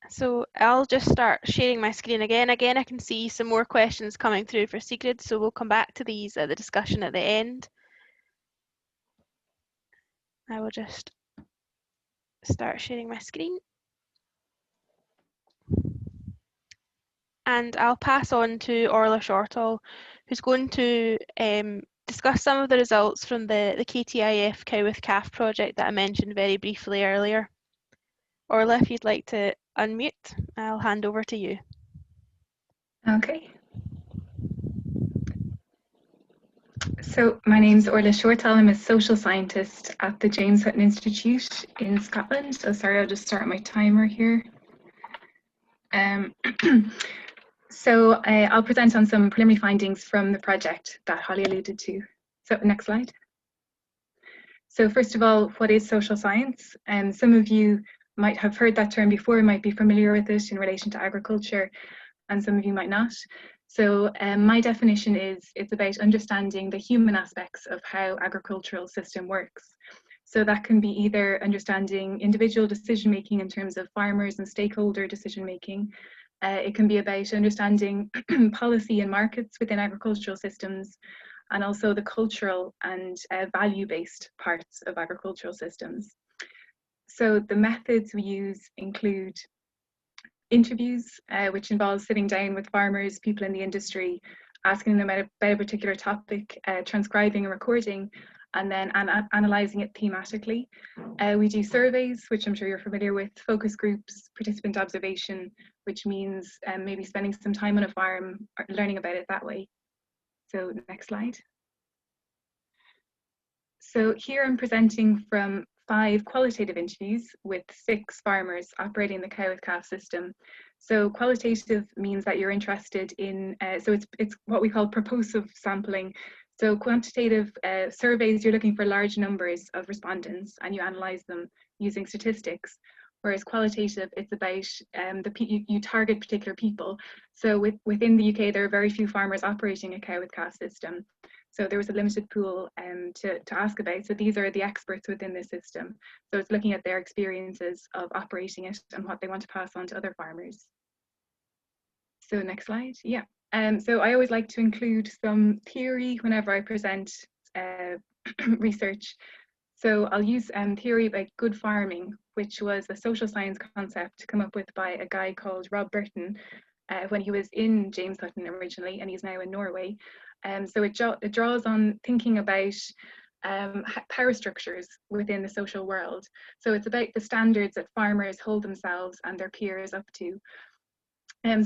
Speaker 1: So I'll just start sharing my screen again. Again, I can see some more questions coming through for Sigrid, so we'll come back to these at the discussion at the end. I will just start sharing my screen. And I'll pass on to Orla Shortall, who's going to discuss some of the results from the KTIF Cow with Calf project that I mentioned very briefly earlier. Orla, if you'd like to unmute, I'll hand over to you.
Speaker 6: Okay. So my name's Orla Shortall. I'm a social scientist at the James Hutton Institute in Scotland. So sorry, I'll just start my timer here. So I'll present on some preliminary findings from the project that Holly alluded to. So next slide. So first of all, what is social science? Some of you might have heard that term before, might be familiar with it in relation to agriculture, and some of you might not. So my definition is it's about understanding the human aspects of how agricultural system works. So that can be either understanding individual decision making in terms of farmers and stakeholder decision making. It can be about understanding policy and markets within agricultural systems, and also the cultural and value-based parts of agricultural systems. So the methods we use include interviews, which involves sitting down with farmers, people in the industry, asking them about a particular topic, transcribing and recording, and then analysing it thematically. We do surveys, which I'm sure you're familiar with, focus groups, participant observation, which means maybe spending some time on a farm, or learning about it that way. So next slide. So here I'm presenting from 5 qualitative interviews with 6 farmers operating the cow with calf system. So qualitative means that you're interested in, so it's what we call purposive sampling. So quantitative surveys, you're looking for large numbers of respondents and you analyse them using statistics. Whereas qualitative, it's about you target particular people. So within the UK, there are very few farmers operating a cow with calf system. So there was a limited pool to ask about. So these are the experts within this system. So it's looking at their experiences of operating it and what they want to pass on to other farmers. So next slide, yeah. So I always like to include some theory whenever I present research. So I'll use theory about good farming, which was a social science concept come up with by a guy called Rob Burton when he was in James Hutton originally, and he's now in Norway. So it draws on thinking about power structures within the social world. So it's about the standards that farmers hold themselves and their peers up to.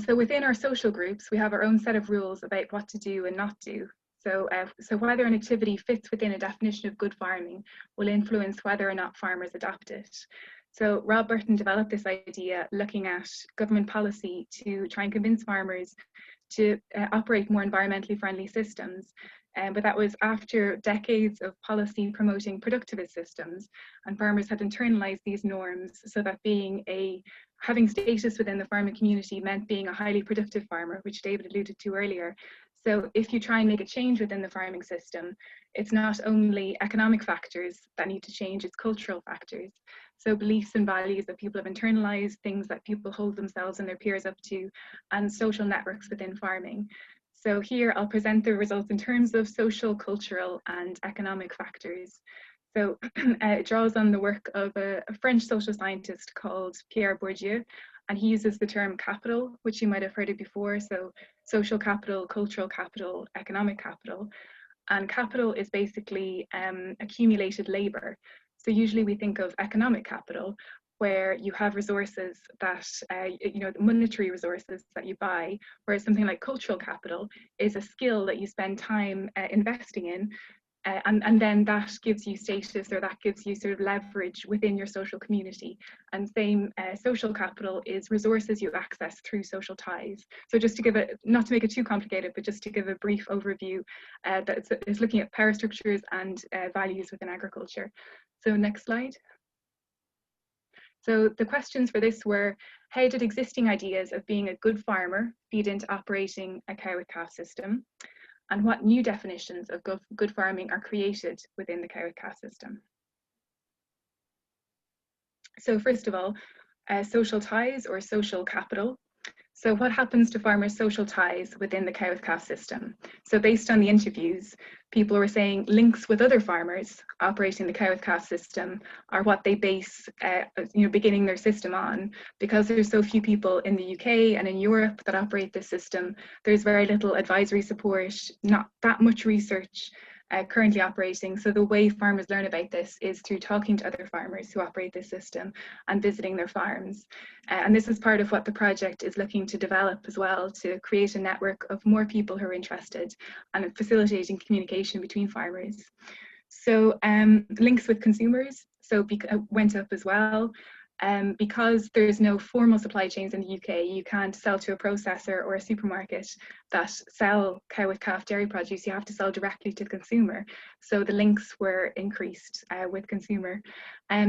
Speaker 6: So within our social groups, we have our own set of rules about what to do and not do. So whether an activity fits within a definition of good farming will influence whether or not farmers adopt it. So Rob Burton developed this idea looking at government policy to try and convince farmers to operate more environmentally friendly systems. But that was after decades of policy promoting productivist systems, and farmers had internalized these norms so that having status within the farming community meant being a highly productive farmer, which David alluded to earlier. So if you try and make a change within the farming system, it's not only economic factors that need to change, it's cultural factors. So beliefs and values that people have internalized, things that people hold themselves and their peers up to, and social networks within farming. So here I'll present the results in terms of social, cultural, and economic factors. So it draws on the work of a French social scientist called Pierre Bourdieu, and he uses the term capital, which you might have heard of before. So social capital, cultural capital, economic capital. And capital is basically accumulated labor. So usually we think of economic capital, where you have resources that, monetary resources that you buy, whereas something like cultural capital is a skill that you spend time investing in. And then that gives you status, or that gives you sort of leverage within your social community. And same, social capital is resources you access through social ties. So just to give it, not to make it too complicated, but just to give a brief overview that it's looking at power structures and values within agriculture. So next slide. So the questions for this were, how did existing ideas of being a good farmer feed into operating a cow with calf system? And what new definitions of good farming are created within the cow with calf system? So first of all, social ties or social capital. So what happens to farmers' social ties within the cow with calf system? So based on the interviews, people were saying links with other farmers operating the cow with calf system are what they base beginning their system on. Because there's so few people in the UK and in Europe that operate this system, there's very little advisory support, not that much research currently operating. So the way farmers learn about this is through talking to other farmers who operate this system and visiting their farms. And this is part of what the project is looking to develop as well, to create a network of more people who are interested and facilitating communication between farmers. So links with consumers went up as well. Because there's no formal supply chains in the UK, you can't sell to a processor or a supermarket that sell cow with calf dairy produce. You have to sell directly to the consumer. So the links were increased with consumer.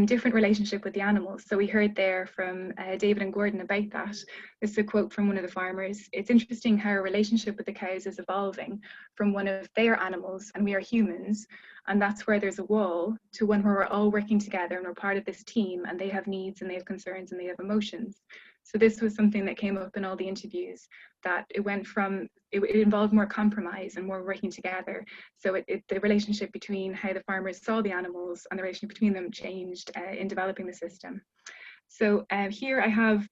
Speaker 6: Different relationship with the animals. So we heard there from David and Gordon about that. This is a quote from one of the farmers. It's interesting how our relationship with the cows is evolving from one of their animals and we are humans. And that's where there's a wall to one where we're all working together and we're part of this team and they have needs and they have concerns and they have emotions. So this was something that came up in all the interviews, that it went from, it involved more compromise and more working together. So the relationship between how the farmers saw the animals and the relationship between them changed in developing the system. So here I have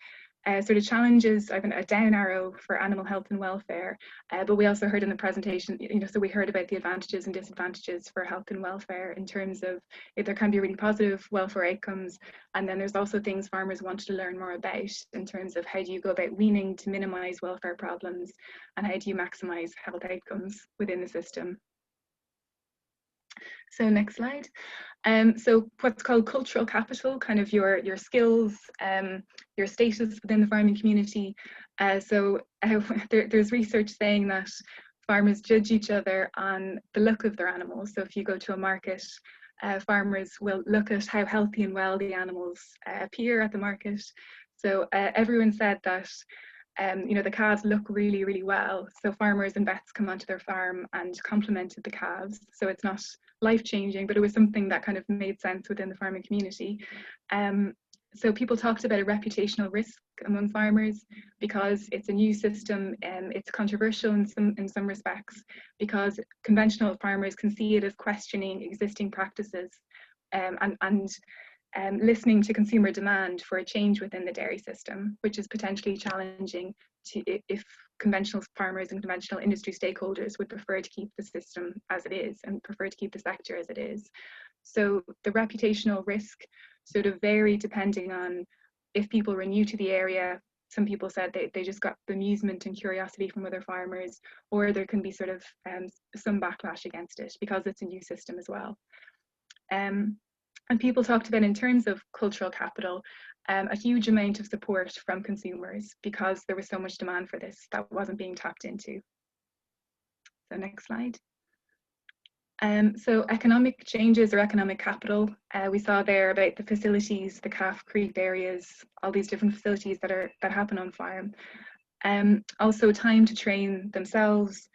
Speaker 6: sort of challenges. I have a down arrow for animal health and welfare, but we also heard in the presentation, so we heard about the advantages and disadvantages for health and welfare in terms of if there can be really positive welfare outcomes, and then there's also things farmers wanted to learn more about in terms of how do you go about weaning to minimise welfare problems and how do you maximise health outcomes within the system. So next slide. So what's called cultural capital, kind of your skills, your status within the farming community. There's research saying that farmers judge each other on the look of their animals. So if you go to a market, farmers will look at how healthy and well the animals appear at the market. So everyone said that the calves look really, really well. So farmers and vets come onto their farm and complimented the calves. So it's not life-changing, but it was something that kind of made sense within the farming community. So people talked about a reputational risk among farmers because it's a new system and it's controversial in some respects because conventional farmers can see it as questioning existing practices and listening to consumer demand for a change within the dairy system, which is potentially challenging if conventional farmers and conventional industry stakeholders would prefer to keep the system as it is and prefer to keep the sector as it is. So the reputational risk sort of varied depending on if people were new to the area. Some people said they just got amusement and curiosity from other farmers, or there can be sort of some backlash against it because it's a new system as well. And people talked about, in terms of cultural capital, a huge amount of support from consumers because there was so much demand for this that wasn't being tapped into. So next slide. So economic changes or economic capital, we saw there about the facilities, the calf creep areas, all these different facilities that happen on farm. Also time to train themselves,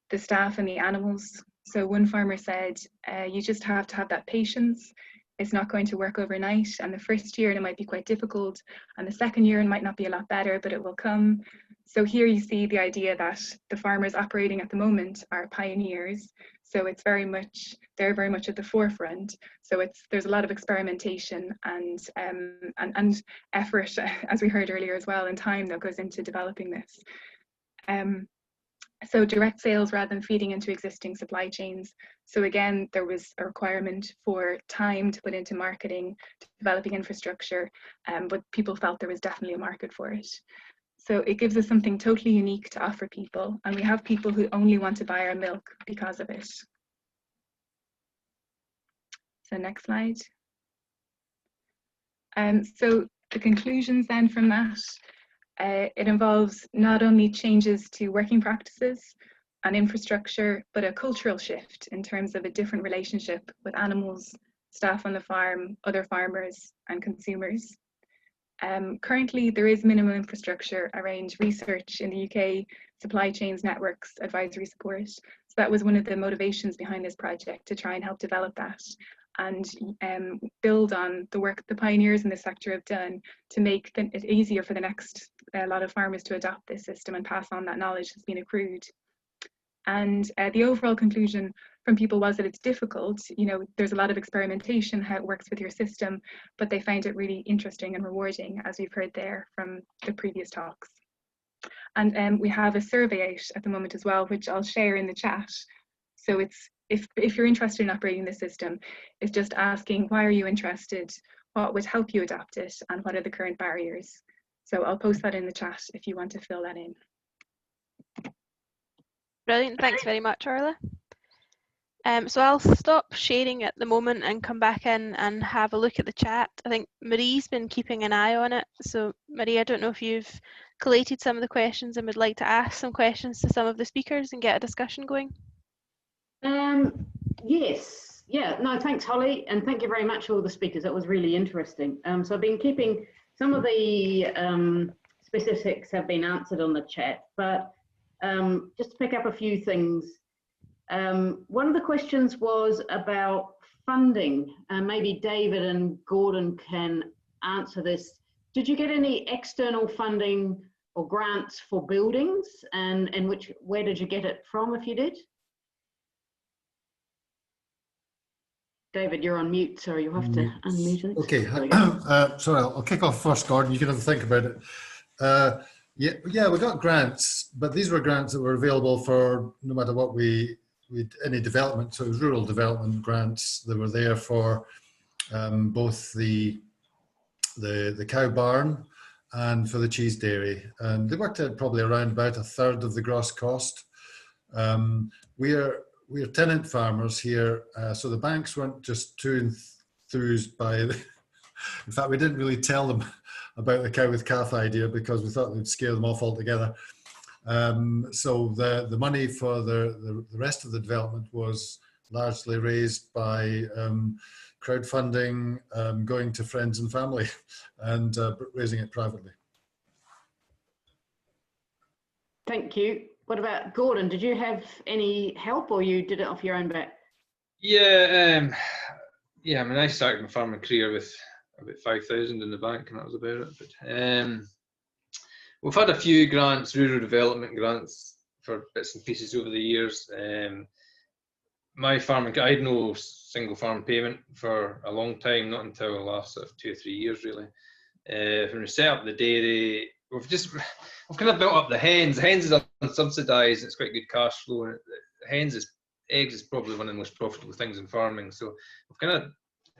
Speaker 6: the staff and the animals. So one farmer said, you just have to have that patience. It's not going to work overnight, and the first year it might be quite difficult, and the second year it might not be a lot better, but it will come. So here you see the idea that the farmers operating at the moment are pioneers. So it's very much, they're very much at the forefront. So there's a lot of experimentation and effort, as we heard earlier as well, and time that goes into developing this. So direct sales rather than feeding into existing supply chains. So again, there was a requirement for time to put into marketing, developing infrastructure, but people felt there was definitely a market for it. So it gives us something totally unique to offer people, and we have people who only want to buy our milk because of it. So next slide. So the conclusions then from that, it involves not only changes to working practices and infrastructure, but a cultural shift in terms of a different relationship with animals, staff on the farm, other farmers and consumers. Currently, there is minimum infrastructure around research in the UK, supply chains, networks, advisory support. So that was one of the motivations behind this project, to try and help develop that and build on the work the pioneers in the sector have done to make it easier for the next lot of farmers to adopt this system and pass on that knowledge that's been accrued. And the overall conclusion from people was that it's difficult. You know, there's a lot of experimentation, how it works with your system, but they find it really interesting and rewarding, as we've heard there from the previous talks. And we have a survey out at the moment as well, which I'll share in the chat. So it's, if you're interested in operating the system, it's just asking, why are you interested? What would help you adopt it? And what are the current barriers? So I'll post that in the chat if you want to fill that in.
Speaker 1: Brilliant, thanks very much, Orla. So I'll stop sharing at the moment and come back in and have a look at the chat. I think Marie's been keeping an eye on it. So Marie, I don't know if you've collated some of the questions and would like to ask some questions to some of the speakers and get a discussion going.
Speaker 5: Yes, yeah, no, thanks Holly, and thank you very much to all the speakers. That was really interesting. So I've been keeping, some of the specifics have been answered on the chat, but just to pick up a few things. One of the questions was about funding. maybe David and Gordon can answer this. Did you get any external funding or grants for buildings, and where did you get it from if you did? David, you're on mute, so you have to unmute it.
Speaker 2: Okay, sorry, I'll kick off first, Gordon. You can have a think about it. Yeah, we got grants, but these were grants that were available for no matter what any development. So it was rural development grants that were there for both the cow barn and for the cheese dairy, and they worked out probably around about 1/3 of the gross cost. We are tenant farmers here, so the banks weren't just too enthused by in fact, we didn't really tell them about the cow with calf idea because we thought they'd scare them off altogether. So the money for the rest of the development was largely raised by crowdfunding, going to friends and family, and raising it privately.
Speaker 5: Thank you. What about Gordon? Did you have any help, or you did it off your own back?
Speaker 3: Yeah, I mean, I started my farming career with about 5,000 in the bank, and that was about it. But we've had a few grants, rural development grants, for bits and pieces over the years. My farming, I had no single farm payment for a long time, not until the last sort of 2 or 3 years really. When we set up the dairy, we've kind of built up the hens. The hens is unsubsidised, it's quite good cash flow, and eggs is probably one of the most profitable things in farming. So we've kind of,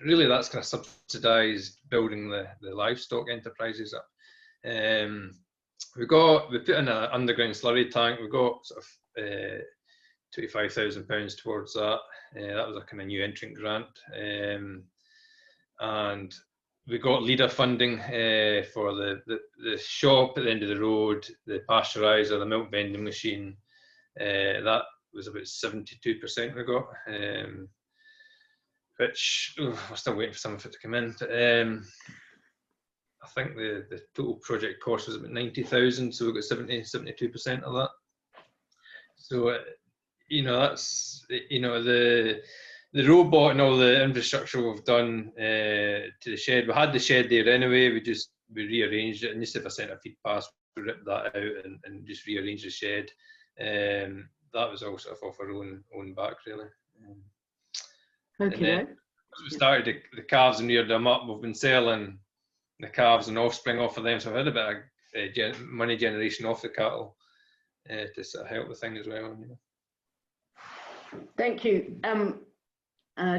Speaker 3: really that's kind of subsidised building the livestock enterprises up. We put in an underground slurry tank. We got sort of £25,000 towards that. That was a kind of new entrant grant. And we got leader funding for the shop at the end of the road, the pasteuriser, the milk vending machine. That was about 72% we got, which we're still waiting for some of it to come in. But, I think the total project cost was about 90,000, so we got 72% of that. So you know, that's, you know, the robot and all the infrastructure we've done to the shed. We had the shed there anyway. We rearranged it, and just if I sent a feed pass, we ripped that out and just rearranged the shed. that was all sort of off our own back, really.
Speaker 5: Okay.
Speaker 3: And then as we started the calves and reared them up, we've been selling the calves and offspring off of them, so I've had a bit of money generation off the cattle to sort of help the thing as well. You know.
Speaker 5: Thank you.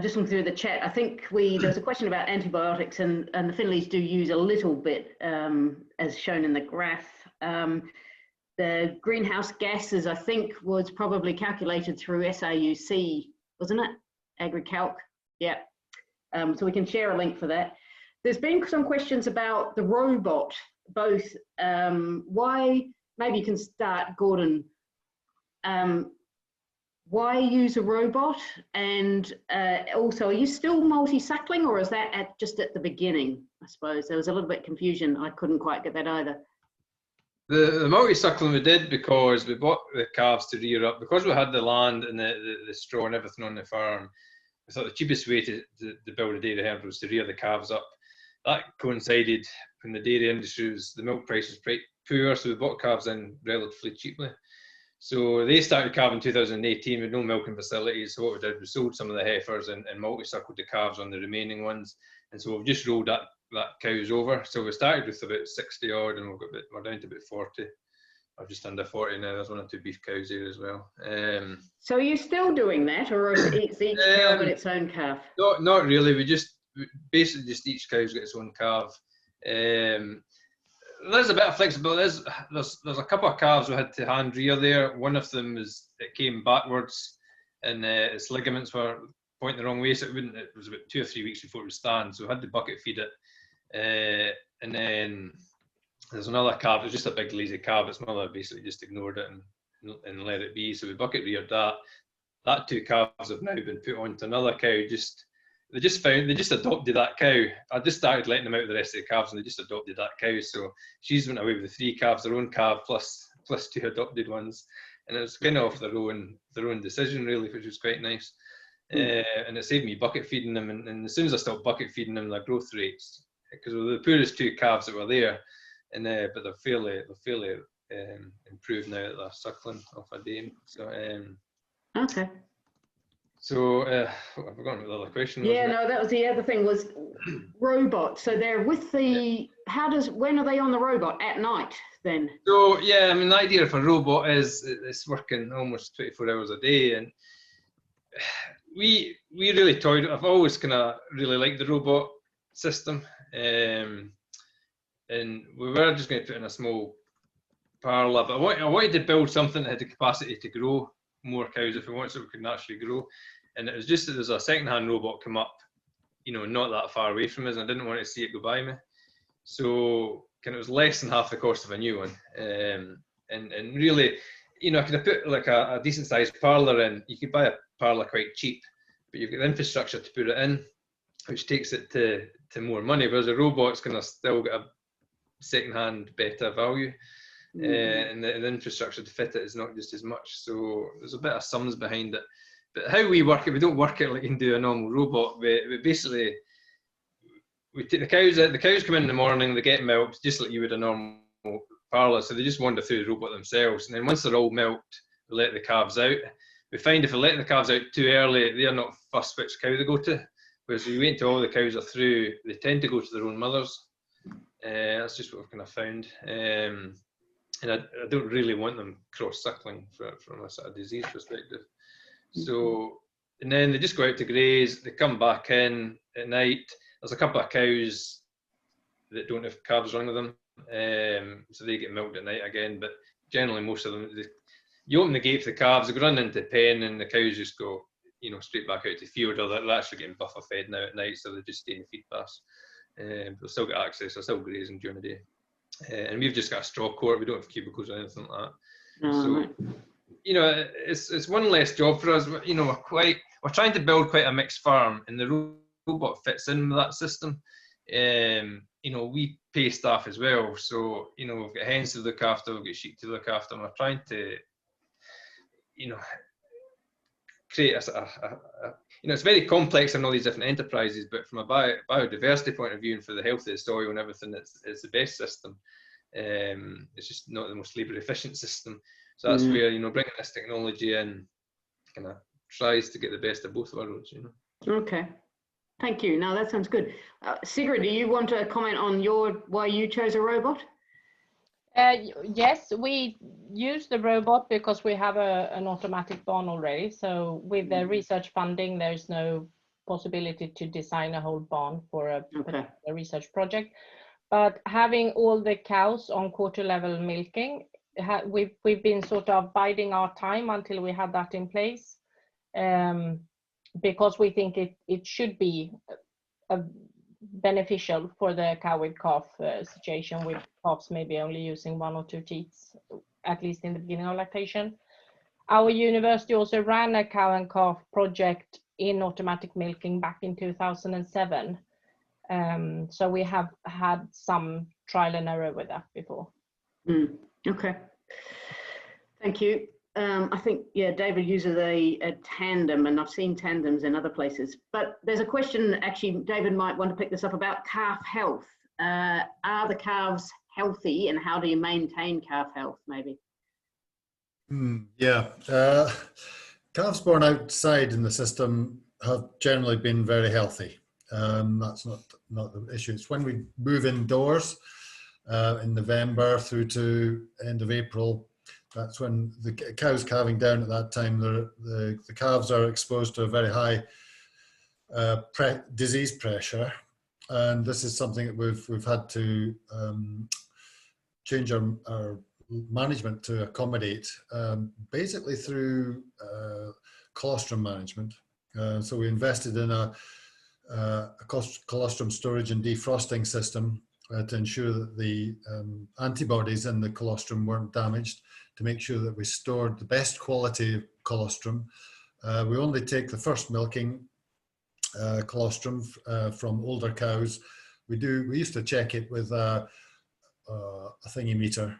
Speaker 5: Just looking through the chat, I think there was a question about antibiotics, and the Finlays do use a little bit, as shown in the graph. The greenhouse gases, I think, was probably calculated through SAUC, wasn't it? AgriCalc, yeah. So we can share a link for that. There's been some questions about the robot, both why, maybe you can start, Gordon, why use a robot, and also, are you still multi-suckling, or is that just at the beginning? I suppose there was a little bit of confusion. I couldn't quite get that either.
Speaker 3: The multi-suckling we did because we bought the calves to rear up, because we had the land and the straw and everything on the farm. I thought the cheapest way to build a dairy herd was to rear the calves up. That coincided when the dairy industry the milk price was pretty poor, so we bought calves in relatively cheaply. So they started calving in 2018 with no milking facilities. So what we did, we sold some of the heifers and multi-suckled the calves on the remaining ones. And so we've just rolled that cows over. So we started with about 60 odd, and we're down to about 40, or just under 40 now. There's 1 or 2 beef cows there as well.
Speaker 5: So are you still doing that, or is each cow got its own calf?
Speaker 3: Not really. We basically just each cow's got its own calf. There's a bit of flexibility. There's a couple of calves we had to hand rear there. One of them it came backwards, and its ligaments were pointing the wrong way, so it was about 2 or 3 weeks before it would stand. So we had to bucket feed it. And then there's another calf. It was just a big lazy calf. Its mother basically just ignored it and let it be. So we bucket reared that. That 2 calves have now been put onto another cow. They just adopted that cow. I just started letting them out with the rest of the calves, and they just adopted that cow. So she's went away with the 3 calves, their own calf plus 2 adopted ones, and it was kind of off their own decision, really, which was quite nice. And it saved me bucket feeding them, and as soon as I stopped bucket feeding them, their growth rates, because they were the poorest 2 calves that were there, and but they're fairly improved now that they're suckling off a dame. So
Speaker 5: okay.
Speaker 3: So I've forgotten what the other question was.
Speaker 5: Yeah, no, that was the other thing, was robots. So they're with the, when are they on the robot? At night then?
Speaker 3: So yeah, I mean, the idea of a robot is it's working almost 24 hours a day, and we really toyed. I've always kind of really liked the robot system, and we were just going to put in a small parlour, but I wanted to build something that had the capacity to grow more cows if we wanted, so we could naturally grow. And it was just that there's a second-hand robot come up, not that far away from us, and I didn't want to see it go by me. So it was less than half the cost of a new one. And really, I could have put like a decent sized parlour in. You could buy a parlour quite cheap, but you've got the infrastructure to put it in, which takes it to more money, whereas a robot's going to still get a second-hand better value. And the infrastructure to fit it is not just as much, so there's a bit of sums behind it. But how we work it, we don't work it like you can do a normal robot. We basically take the cows come in the morning, they get milked just like you would a normal parlour, so they just wander through the robot themselves, and then once they're all milked, we let the calves out. We find if we let the calves out too early, they're not fussed which cow they go to, whereas if you wait until all the cows are through, they tend to go to their own mothers. That's just what we've kind of found. And I don't really want them cross-suckling from a sort of disease perspective. So, and then they just go out to graze, they come back in at night. There's a couple of cows that don't have calves running with them, so they get milked at night again, but generally most of them, you open the gate for the calves, they go run into the pen, and the cows just go, straight back out to the field, or they're actually getting buffer fed now at night, so they just stay in the feed pass. They'll still get access, they're still grazing during the day. And we've just got a straw court, we don't have cubicles or anything like that. So, it's one less job for us. We're trying to build quite a mixed farm, and the robot fits in with that system. We pay staff as well, so we've got hens to look after, we've got sheep to look after, and we're trying to create it's very complex in all these different enterprises, but from a biodiversity point of view and for the health of the soil and everything, it's the best system. It's just not the most labour efficient system. So that's where, you know, bringing this technology in kind of tries to get the best of both worlds, you know.
Speaker 5: Okay, thank you. Now that sounds good. Sigrid, do you want to comment on why you chose a robot?
Speaker 4: Yes, we use the robot because we have an automatic barn already. So with the research funding, there's no possibility to design a whole barn for a research project. But having all the cows on quarter level milking, we've been sort of biding our time until we have that in place, because we think it should be beneficial for the cow with calf situation, with calves maybe only using 1 or 2 teats, at least in the beginning of lactation. Our university also ran a cow and calf project in automatic milking back in 2007. So we have had some trial and error with that before.
Speaker 5: Okay, thank you. I think, yeah, David uses a tandem, and I've seen tandems in other places. But there's a question, actually, David might want to pick this up, about calf health. Are the calves healthy, and how do you maintain calf health, maybe?
Speaker 2: Yeah, calves born outside in the system have generally been very healthy. That's not the issue. It's when we move indoors in November through to end of April. That's when the cows calving down at that time, the calves are exposed to a very high disease pressure, and this is something that we've had to change our management to accommodate, basically through colostrum management. So we invested in a colostrum storage and defrosting system to ensure that the antibodies in the colostrum weren't damaged, to make sure that we stored the best quality colostrum. We only take the first milking colostrum from older cows. We used to check it with a thingy meter,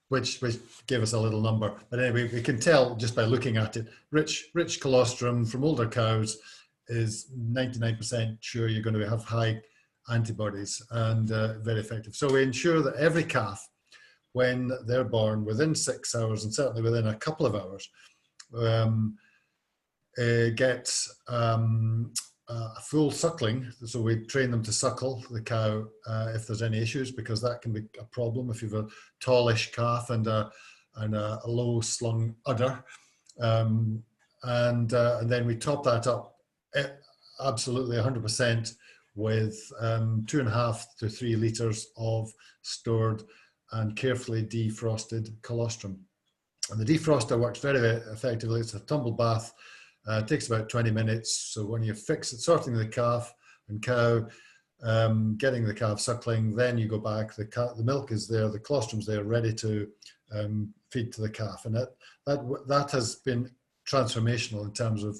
Speaker 2: which gave us a little number. But anyway, we can tell just by looking at it. Rich colostrum from older cows is 99% sure you're going to have high antibodies and very effective. So we ensure that every calf, when they're born, within 6 hours, and certainly within a couple of hours, gets a full suckling. So we train them to suckle the cow if there's any issues, because that can be a problem if you have a tallish calf and a low slung udder. And then we top that up absolutely 100% with 2.5 to 3 litres of stored and carefully defrosted colostrum. And the defroster works very, very effectively. It's a tumble bath. It takes about 20 minutes. So when you fix it, sorting the calf and cow, getting the calf suckling, then you go back, the milk is there, the colostrum's there, ready to feed to the calf. And that has been transformational in terms of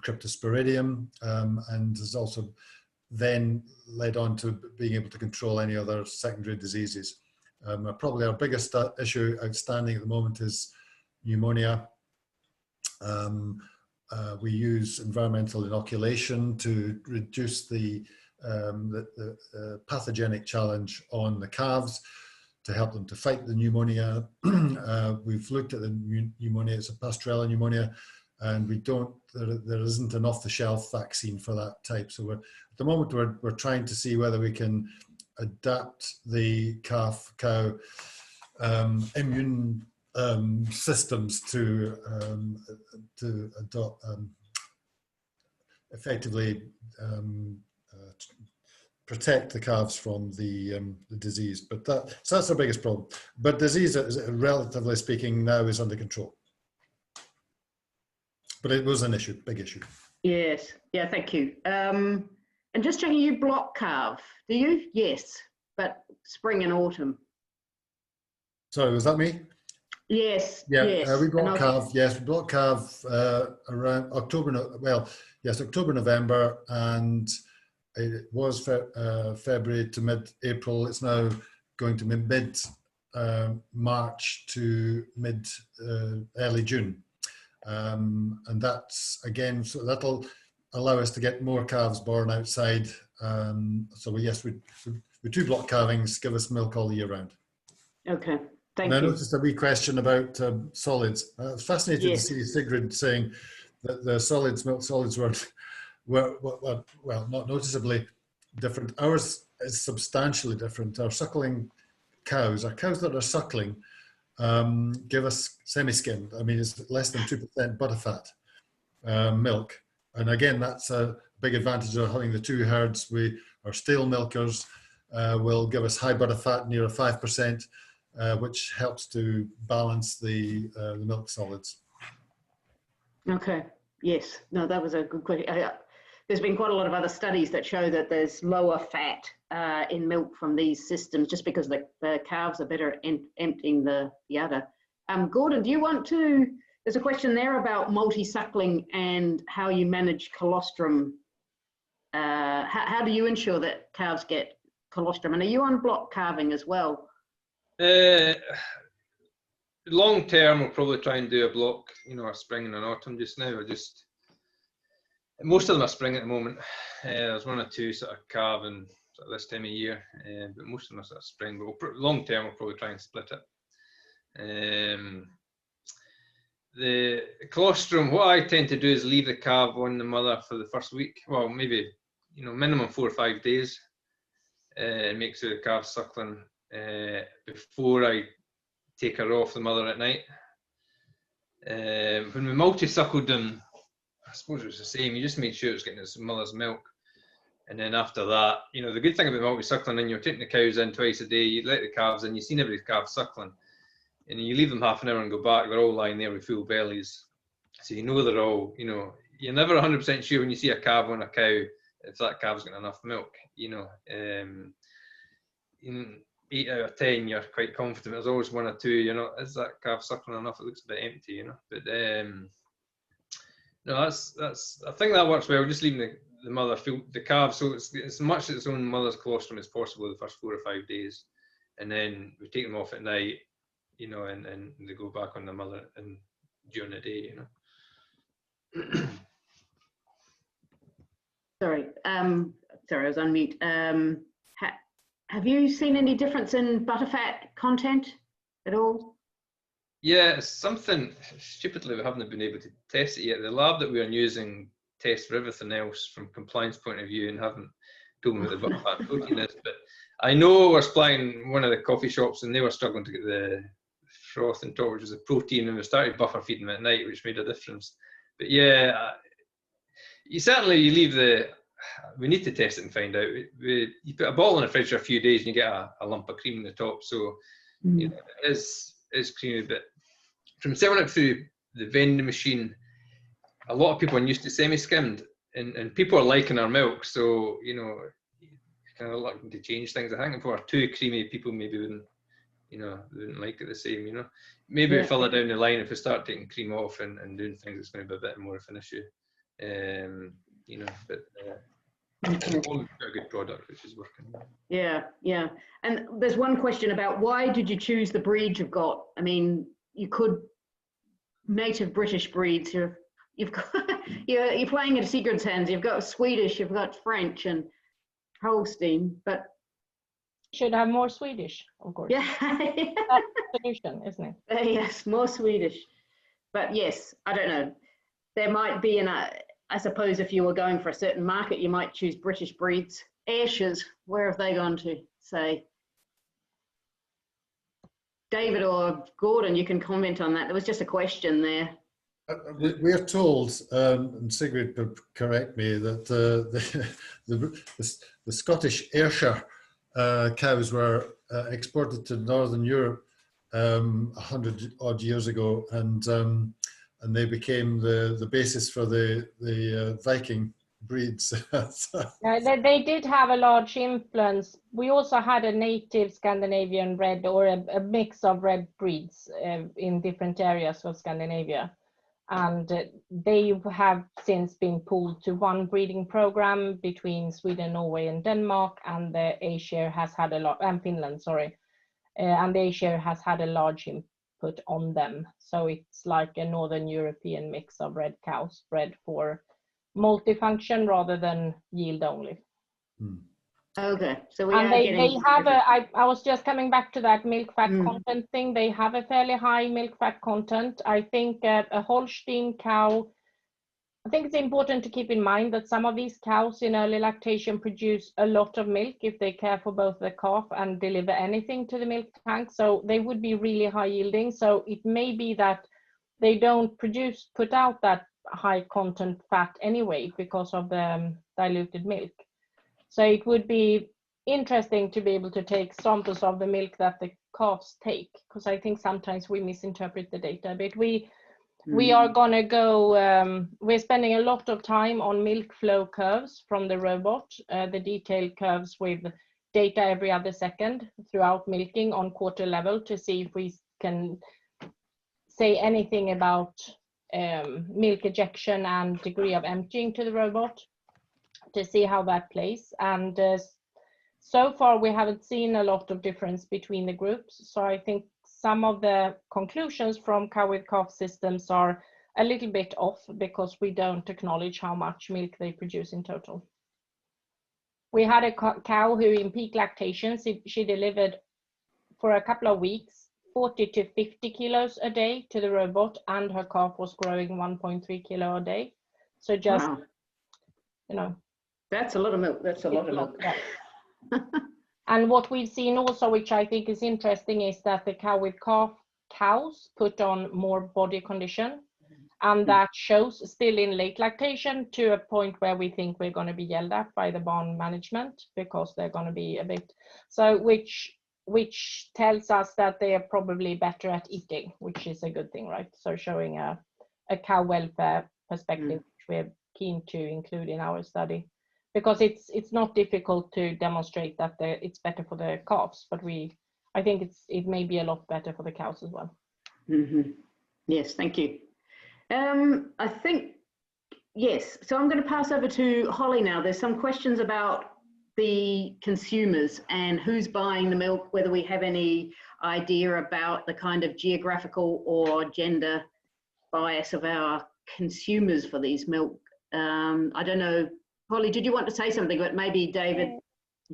Speaker 2: cryptosporidium, and has also then led on to being able to control any other secondary diseases. Probably our biggest issue outstanding at the moment is pneumonia. We use environmental inoculation to reduce the pathogenic challenge on the calves, to help them to fight the pneumonia. We've looked at the pneumonia, it's a Pasteurella pneumonia, and there isn't an off-the-shelf vaccine for that type. So at the moment we're trying to see whether we can adapt the cow immune systems to adopt, effectively protect the calves from the disease. But so that's our biggest problem. But disease, relatively speaking, now is under control. But it was an issue, big issue.
Speaker 5: Yes, yeah, thank you. And just checking, you block calve, do you? Yes, but spring and autumn.
Speaker 2: Sorry, was that me?
Speaker 5: Yes.
Speaker 2: Yeah,
Speaker 5: yes.
Speaker 2: we block calve. Yes, we block calve around October. Well, yes, October, November, and it was February to mid-April. It's now going to mid March to early June, and that's again. So that'll allow us to get more calves born outside. So yes, we do block calvings, give us milk all year round.
Speaker 5: Okay, thank
Speaker 2: And I
Speaker 5: you.
Speaker 2: noticed a wee question about solids. I was fascinated
Speaker 5: Yes.
Speaker 2: to see Sigrid saying that the solids, milk solids, were well, not noticeably different. Ours is substantially different. Our suckling cows, our cows that are suckling, give us semi-skimmed. I mean, it's less than 2% butterfat milk. And again, that's a big advantage of having the two herds. Our stale milkers will give us high butterfat, near 5%, which helps to balance the milk solids.
Speaker 5: Okay. Yes. No, that was a good question. There's been quite a lot of other studies that show that there's lower fat in milk from these systems, just because the calves are better at emptying the udder. Gordon, do you want to? There's a question there about multi-suckling and how you manage colostrum. How do you ensure that calves get colostrum? And are you on block calving as well?
Speaker 3: Long term, we'll probably try and do a block, a spring and an autumn. Just now, most of them are spring at the moment. There's one or two sort of calving sort of this time of year, but most of them are sort of spring. But long term, we'll probably try and split it. The colostrum, what I tend to do is leave the calf on the mother for the first week. Well, maybe minimum 4 or 5 days. Make sure the calf's suckling before I take her off the mother at night. When we multi-suckled them, I suppose it was the same. You just made sure it was getting its mother's milk. And then after that, the good thing about multi-suckling, and you're taking the cows in twice a day, you let the calves in, you've seen every calf suckling. And you leave them half an hour and go back, they're all lying there with full bellies. So they're all, you're never 100% sure when you see a calf on a cow if that calf's got enough milk. In 8 out of 10, you're quite confident. There's always 1 or 2, is that calf suckling enough? It looks a bit empty, But no, I think that works well. Just leaving the mother feel the calf, so it's as much its own mother's colostrum as possible the first 4 or 5 days, and then we take them off at night, and they go back on the mother and during the day,
Speaker 5: Sorry, I was on mute. Have you seen any difference in butterfat content at all?
Speaker 3: Yeah, it's something stupidly we haven't been able to test it yet. The lab that we are using tests for everything else from compliance point of view and haven't told me what the butterfat protein is. But I know we're supplying one of the coffee shops and they were struggling to get the froth and top, which was a protein, and we started buffer feeding them at night, which made a difference. But yeah, you leave we need to test it and find out. You put a bottle in the fridge for a few days and you get a lump of cream in the top. So it is creamy, but from selling it through the vending machine, a lot of people are used to semi-skimmed, and people are liking our milk. So kind of looking to change things. I think if we were too creamy, people maybe wouldn't like it the same. Maybe we further down the line, if we start taking cream off and doing things, it's going to be a bit more of an issue. But we've got a good product which is working.
Speaker 5: Yeah. And there's one question about why did you choose the breeds you've got? I mean, you could native British breeds. You've got you're playing at Sigurd's hands. You've got Swedish, you've got French and Holstein, but
Speaker 4: should have more Swedish, of course.
Speaker 5: Yeah,
Speaker 4: that's the solution, isn't it?
Speaker 5: Yes, more Swedish. But yes, I don't know. There might be I suppose if you were going for a certain market, you might choose British breeds. Ayrshires, where have they gone to, say? David or Gordon, you can comment on that. There was just a question there.
Speaker 2: We're told, and Sigrid could correct me, that the Scottish Ayrshire cows were exported to Northern Europe 100 odd years ago, and they became the basis for the Viking breeds.
Speaker 4: They did have a large influence. We also had a native Scandinavian red, or a mix of red breeds in different areas of Scandinavia. And they have since been pooled to one breeding program between Sweden, Norway, and Denmark, and the Ayrshire has had and Finland, sorry. And the Ayrshire has had a large input on them. So it's like a Northern European mix of red cows bred for multifunction rather than yield only.
Speaker 5: Okay, so we
Speaker 4: And
Speaker 5: are
Speaker 4: they
Speaker 5: getting.
Speaker 4: have I was just coming back to that milk fat content thing. They have a fairly high milk fat content. I think a Holstein cow, I think it's important to keep in mind that some of these cows in early lactation produce a lot of milk if they care for both the calf and deliver anything to the milk tank. So they would be really high yielding. So it may be that they don't put out that high content fat anyway because of the diluted milk. So it would be interesting to be able to take samples of the milk that the calves take, because I think sometimes we misinterpret the data a bit. We are going to go, we're spending a lot of time on milk flow curves from the robot, the detailed curves with data every other second throughout milking on quarter level to see if we can say anything about milk ejection and degree of emptying to the robot, to see how that plays. And so far we haven't seen a lot of difference between the groups. So I think some of the conclusions from cow with calf systems are a little bit off because we don't acknowledge how much milk they produce in total. We had a cow who in peak lactation, she delivered for a couple of weeks 40 to 50 kilos a day to the robot, and her calf was growing 1.3 kilo a day. So just,
Speaker 5: wow.
Speaker 4: You know,
Speaker 5: That's a lot of milk. That's a lot of milk.
Speaker 4: Yeah. And what we've seen also, which I think is interesting, is that the cow with calf cows put on more body condition, and that shows still in late lactation to a point where we think we're going to be yelled at by the barn management because they're going to be a bit, so which tells us that they are probably better at eating, which is a good thing, right? So showing a cow welfare perspective, which we're keen to include in our study, because it's not difficult to demonstrate that it's better for the calves, but I think it may be a lot better for the cows as well.
Speaker 5: Yes, thank you. I think, yes, so I'm going to pass over to Holly now. There's some questions about the consumers and who's buying the milk, whether we have any idea about the kind of geographical or gender bias of our consumers for these milk. I don't know, Holly, did you want to say something? But maybe David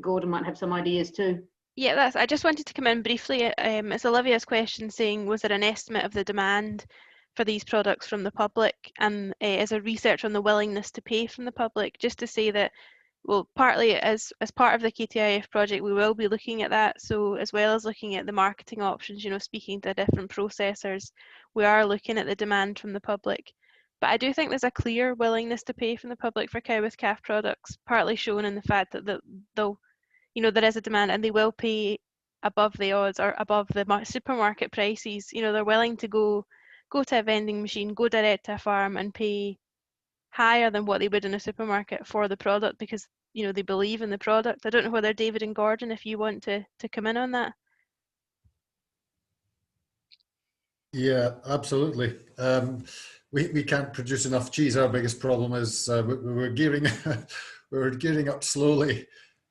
Speaker 5: Gordon might have some ideas too.
Speaker 1: Yeah, I just wanted to come in briefly. It's Olivia's question saying, was there an estimate of the demand for these products from the public, and as a research on the willingness to pay from the public? Just to say that, well, partly as part of the KTIF project, we will be looking at that. So as well as looking at the marketing options, you know, speaking to different processors, we are looking at the demand from the public. But I do think there's a clear willingness to pay from the public for cow with calf products, partly shown in the fact that they'll, you know, there is a demand and they will pay above the odds or above the supermarket prices. You know, they're willing to go to a vending machine, go direct to a farm and pay higher than what they would in a supermarket for the product because, you know, they believe in the product. I don't know whether David and Gordon, if you want to come in on that.
Speaker 2: Yeah, absolutely. We can't produce enough cheese. Our biggest problem is we're gearing up slowly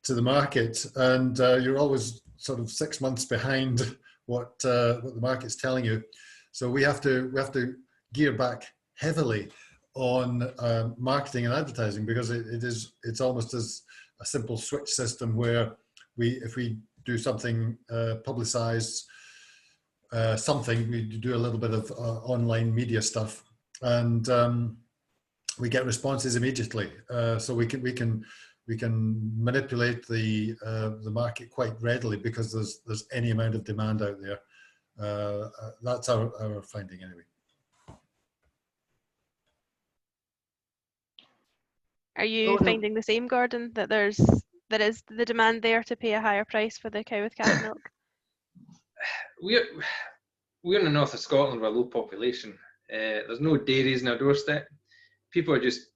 Speaker 2: to the market, and you're always sort of 6 months behind what the market's telling you. So we have to gear back heavily on marketing and advertising, because it's almost as a simple switch system where if we do something publicized, something, we do a little bit of online media stuff, and we get responses immediately. So we can manipulate the market quite readily because there's any amount of demand out there. That's our finding anyway.
Speaker 1: Are you finding the same, Gordon, that there is the demand there to pay a higher price for the cow with calf milk?
Speaker 3: We're in the north of Scotland with a low population. There's no dairies in our doorstep. People are just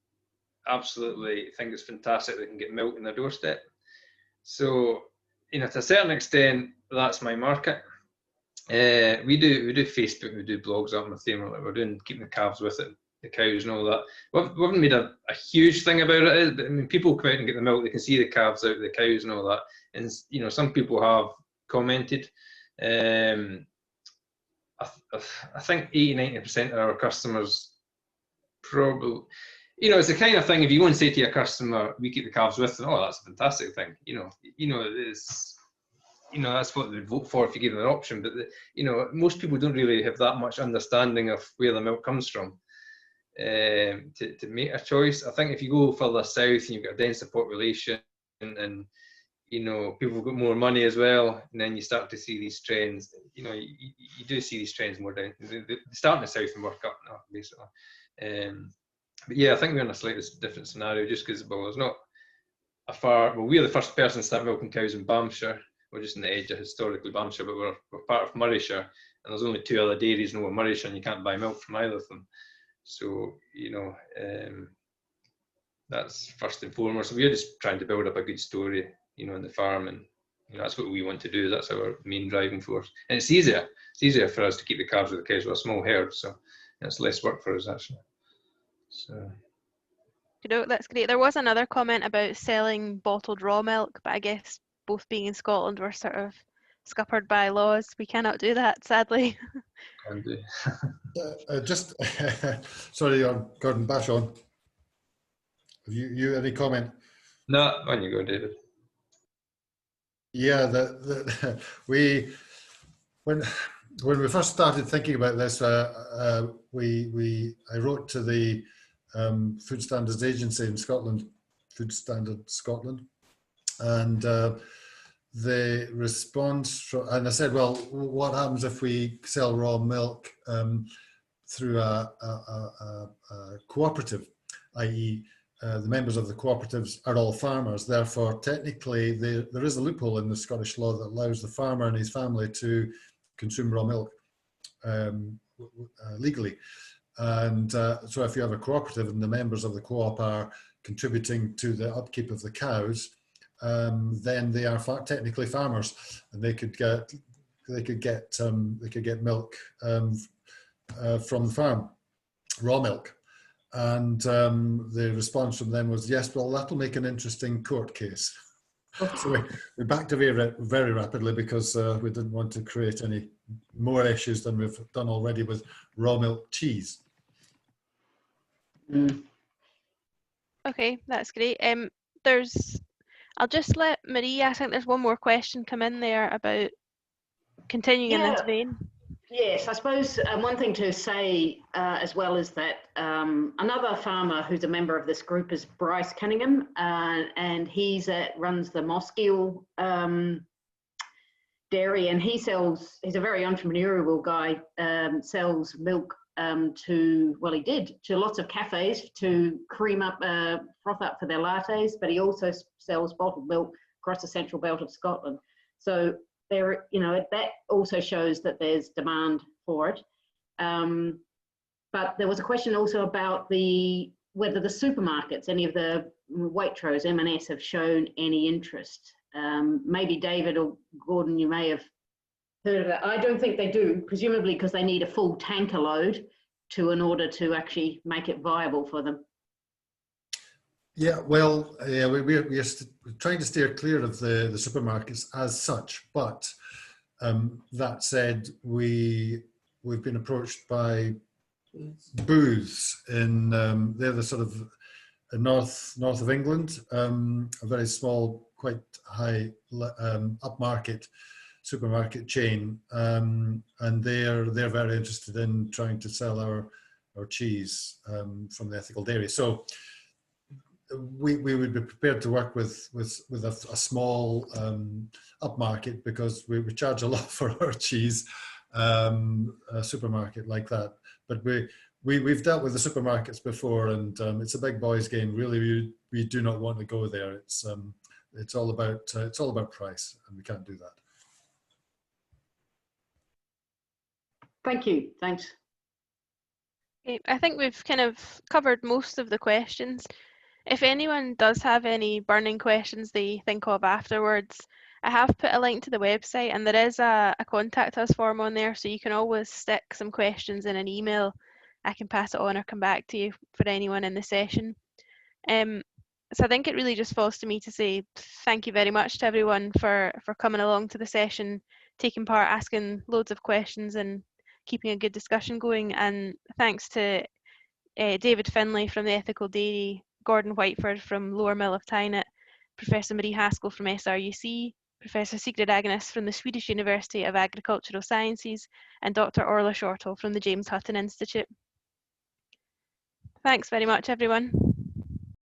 Speaker 3: absolutely think it's fantastic they can get milk in their doorstep. So, you know, to a certain extent, that's my market. We do Facebook, we do blogs up in the theme, like we're doing keeping the calves with it, the cows and all that. We haven't made a huge thing about it, but I mean, people come out and get the milk, they can see the calves out, the cows and all that. And, you know, some people have commented. I think 80-90% of our customers probably, you know, it's the kind of thing, if you go and say to your customer, we keep the calves with them, oh, that's a fantastic thing. It's, that's what they'd vote for if you give them an option. But, most people don't really have that much understanding of where the milk comes from to make a choice. I think if you go further south and you've got a denser population and people have got more money as well, and then you start to see these trends. You do see these trends more down. They start in the south and work up now, basically. But yeah, I think we're in a slightly different scenario just because, there's not we're the first person to start milking cows in Bamshire. We're just on the edge of historically Bamshire, but we're part of Murrayshire, and there's only 2 other dairies in Murrayshire, and you can't buy milk from either of them. So, that's first and foremost. We're just trying to build up a good story, in the farm, and that's what we want to do. That's our main driving force. And it's easier for us to keep the calves with the cows. We're a small herd, so it's less work for us actually. So.
Speaker 1: That's great. There was another comment about selling bottled raw milk, but I guess both being in Scotland, we're sort of scuppered by laws. We cannot do that, sadly.
Speaker 3: Can do.
Speaker 2: Just sorry, Gordon, bash on. Have you any comment?
Speaker 3: No, on you go, David.
Speaker 2: Yeah, when we first started thinking about this, I wrote to the Food Standards Agency in Scotland, Food Standard Scotland, and the response, and I said, well, what happens if we sell raw milk through a cooperative, i.e. The members of the cooperatives are all farmers, therefore technically there is a loophole in the Scottish law that allows the farmer and his family to consume raw milk legally. And so if you have a cooperative and the members of the co-op are contributing to the upkeep of the cows, then they are technically farmers, and they could get milk from the farm, raw milk. And the response from them was, yes, well, that'll make an interesting court case. So we backed away very rapidly because we didn't want to create any more issues than we've done already with raw milk cheese.
Speaker 1: Okay, that's great. I'll just let Marie, I think there's one more question come in there about continuing in this vein.
Speaker 5: Yes, I suppose one thing to say as well is that another farmer who's a member of this group is Bryce Cunningham, and he's runs the Moskiel dairy, and he's a very entrepreneurial guy, sells milk to lots of cafes to cream up, froth up for their lattes, but he also sells bottled milk across the central belt of Scotland. So there, that also shows that there's demand for it. But there was a question also about whether the supermarkets, any of the Waitrose, M&S, have shown any interest. Maybe David or Gordon, you may have heard of that. I don't think they do, presumably because they need a full tanker load in order to actually make it viable for them.
Speaker 2: Yeah, well, yeah, we're trying to steer clear of the supermarkets as such, but that said, we've been approached by booths in they're the sort of north of England, a very small, quite high upmarket supermarket chain, and they're very interested in trying to sell our cheese from the ethical dairy. So we would be prepared to work with a small upmarket, because we charge a lot for our cheese, a supermarket like that. But we've dealt with the supermarkets before, and it's a big boys game. Really, we do not want to go there. It's all about price, and we can't do that.
Speaker 5: Thank you. Thanks.
Speaker 1: Okay, I think we've kind of covered most of the questions. If anyone does have any burning questions they think of afterwards, I have put a link to the website, and there is a contact us form on there, so you can always stick some questions in an email. I can pass it on or come back to you for anyone in the session. So I think it really just falls to me to say thank you very much to everyone for coming along to the session, taking part, asking loads of questions and keeping a good discussion going, and thanks to David Finlay from the Ethical Dairy, Gordon Whiteford from Lower Mill of Tynet, Professor Marie Haskell from SRUC, Professor Sigrid Agnes from the Swedish University of Agricultural Sciences, and Dr. Orla Shortall from the James Hutton Institute. Thanks very much, everyone.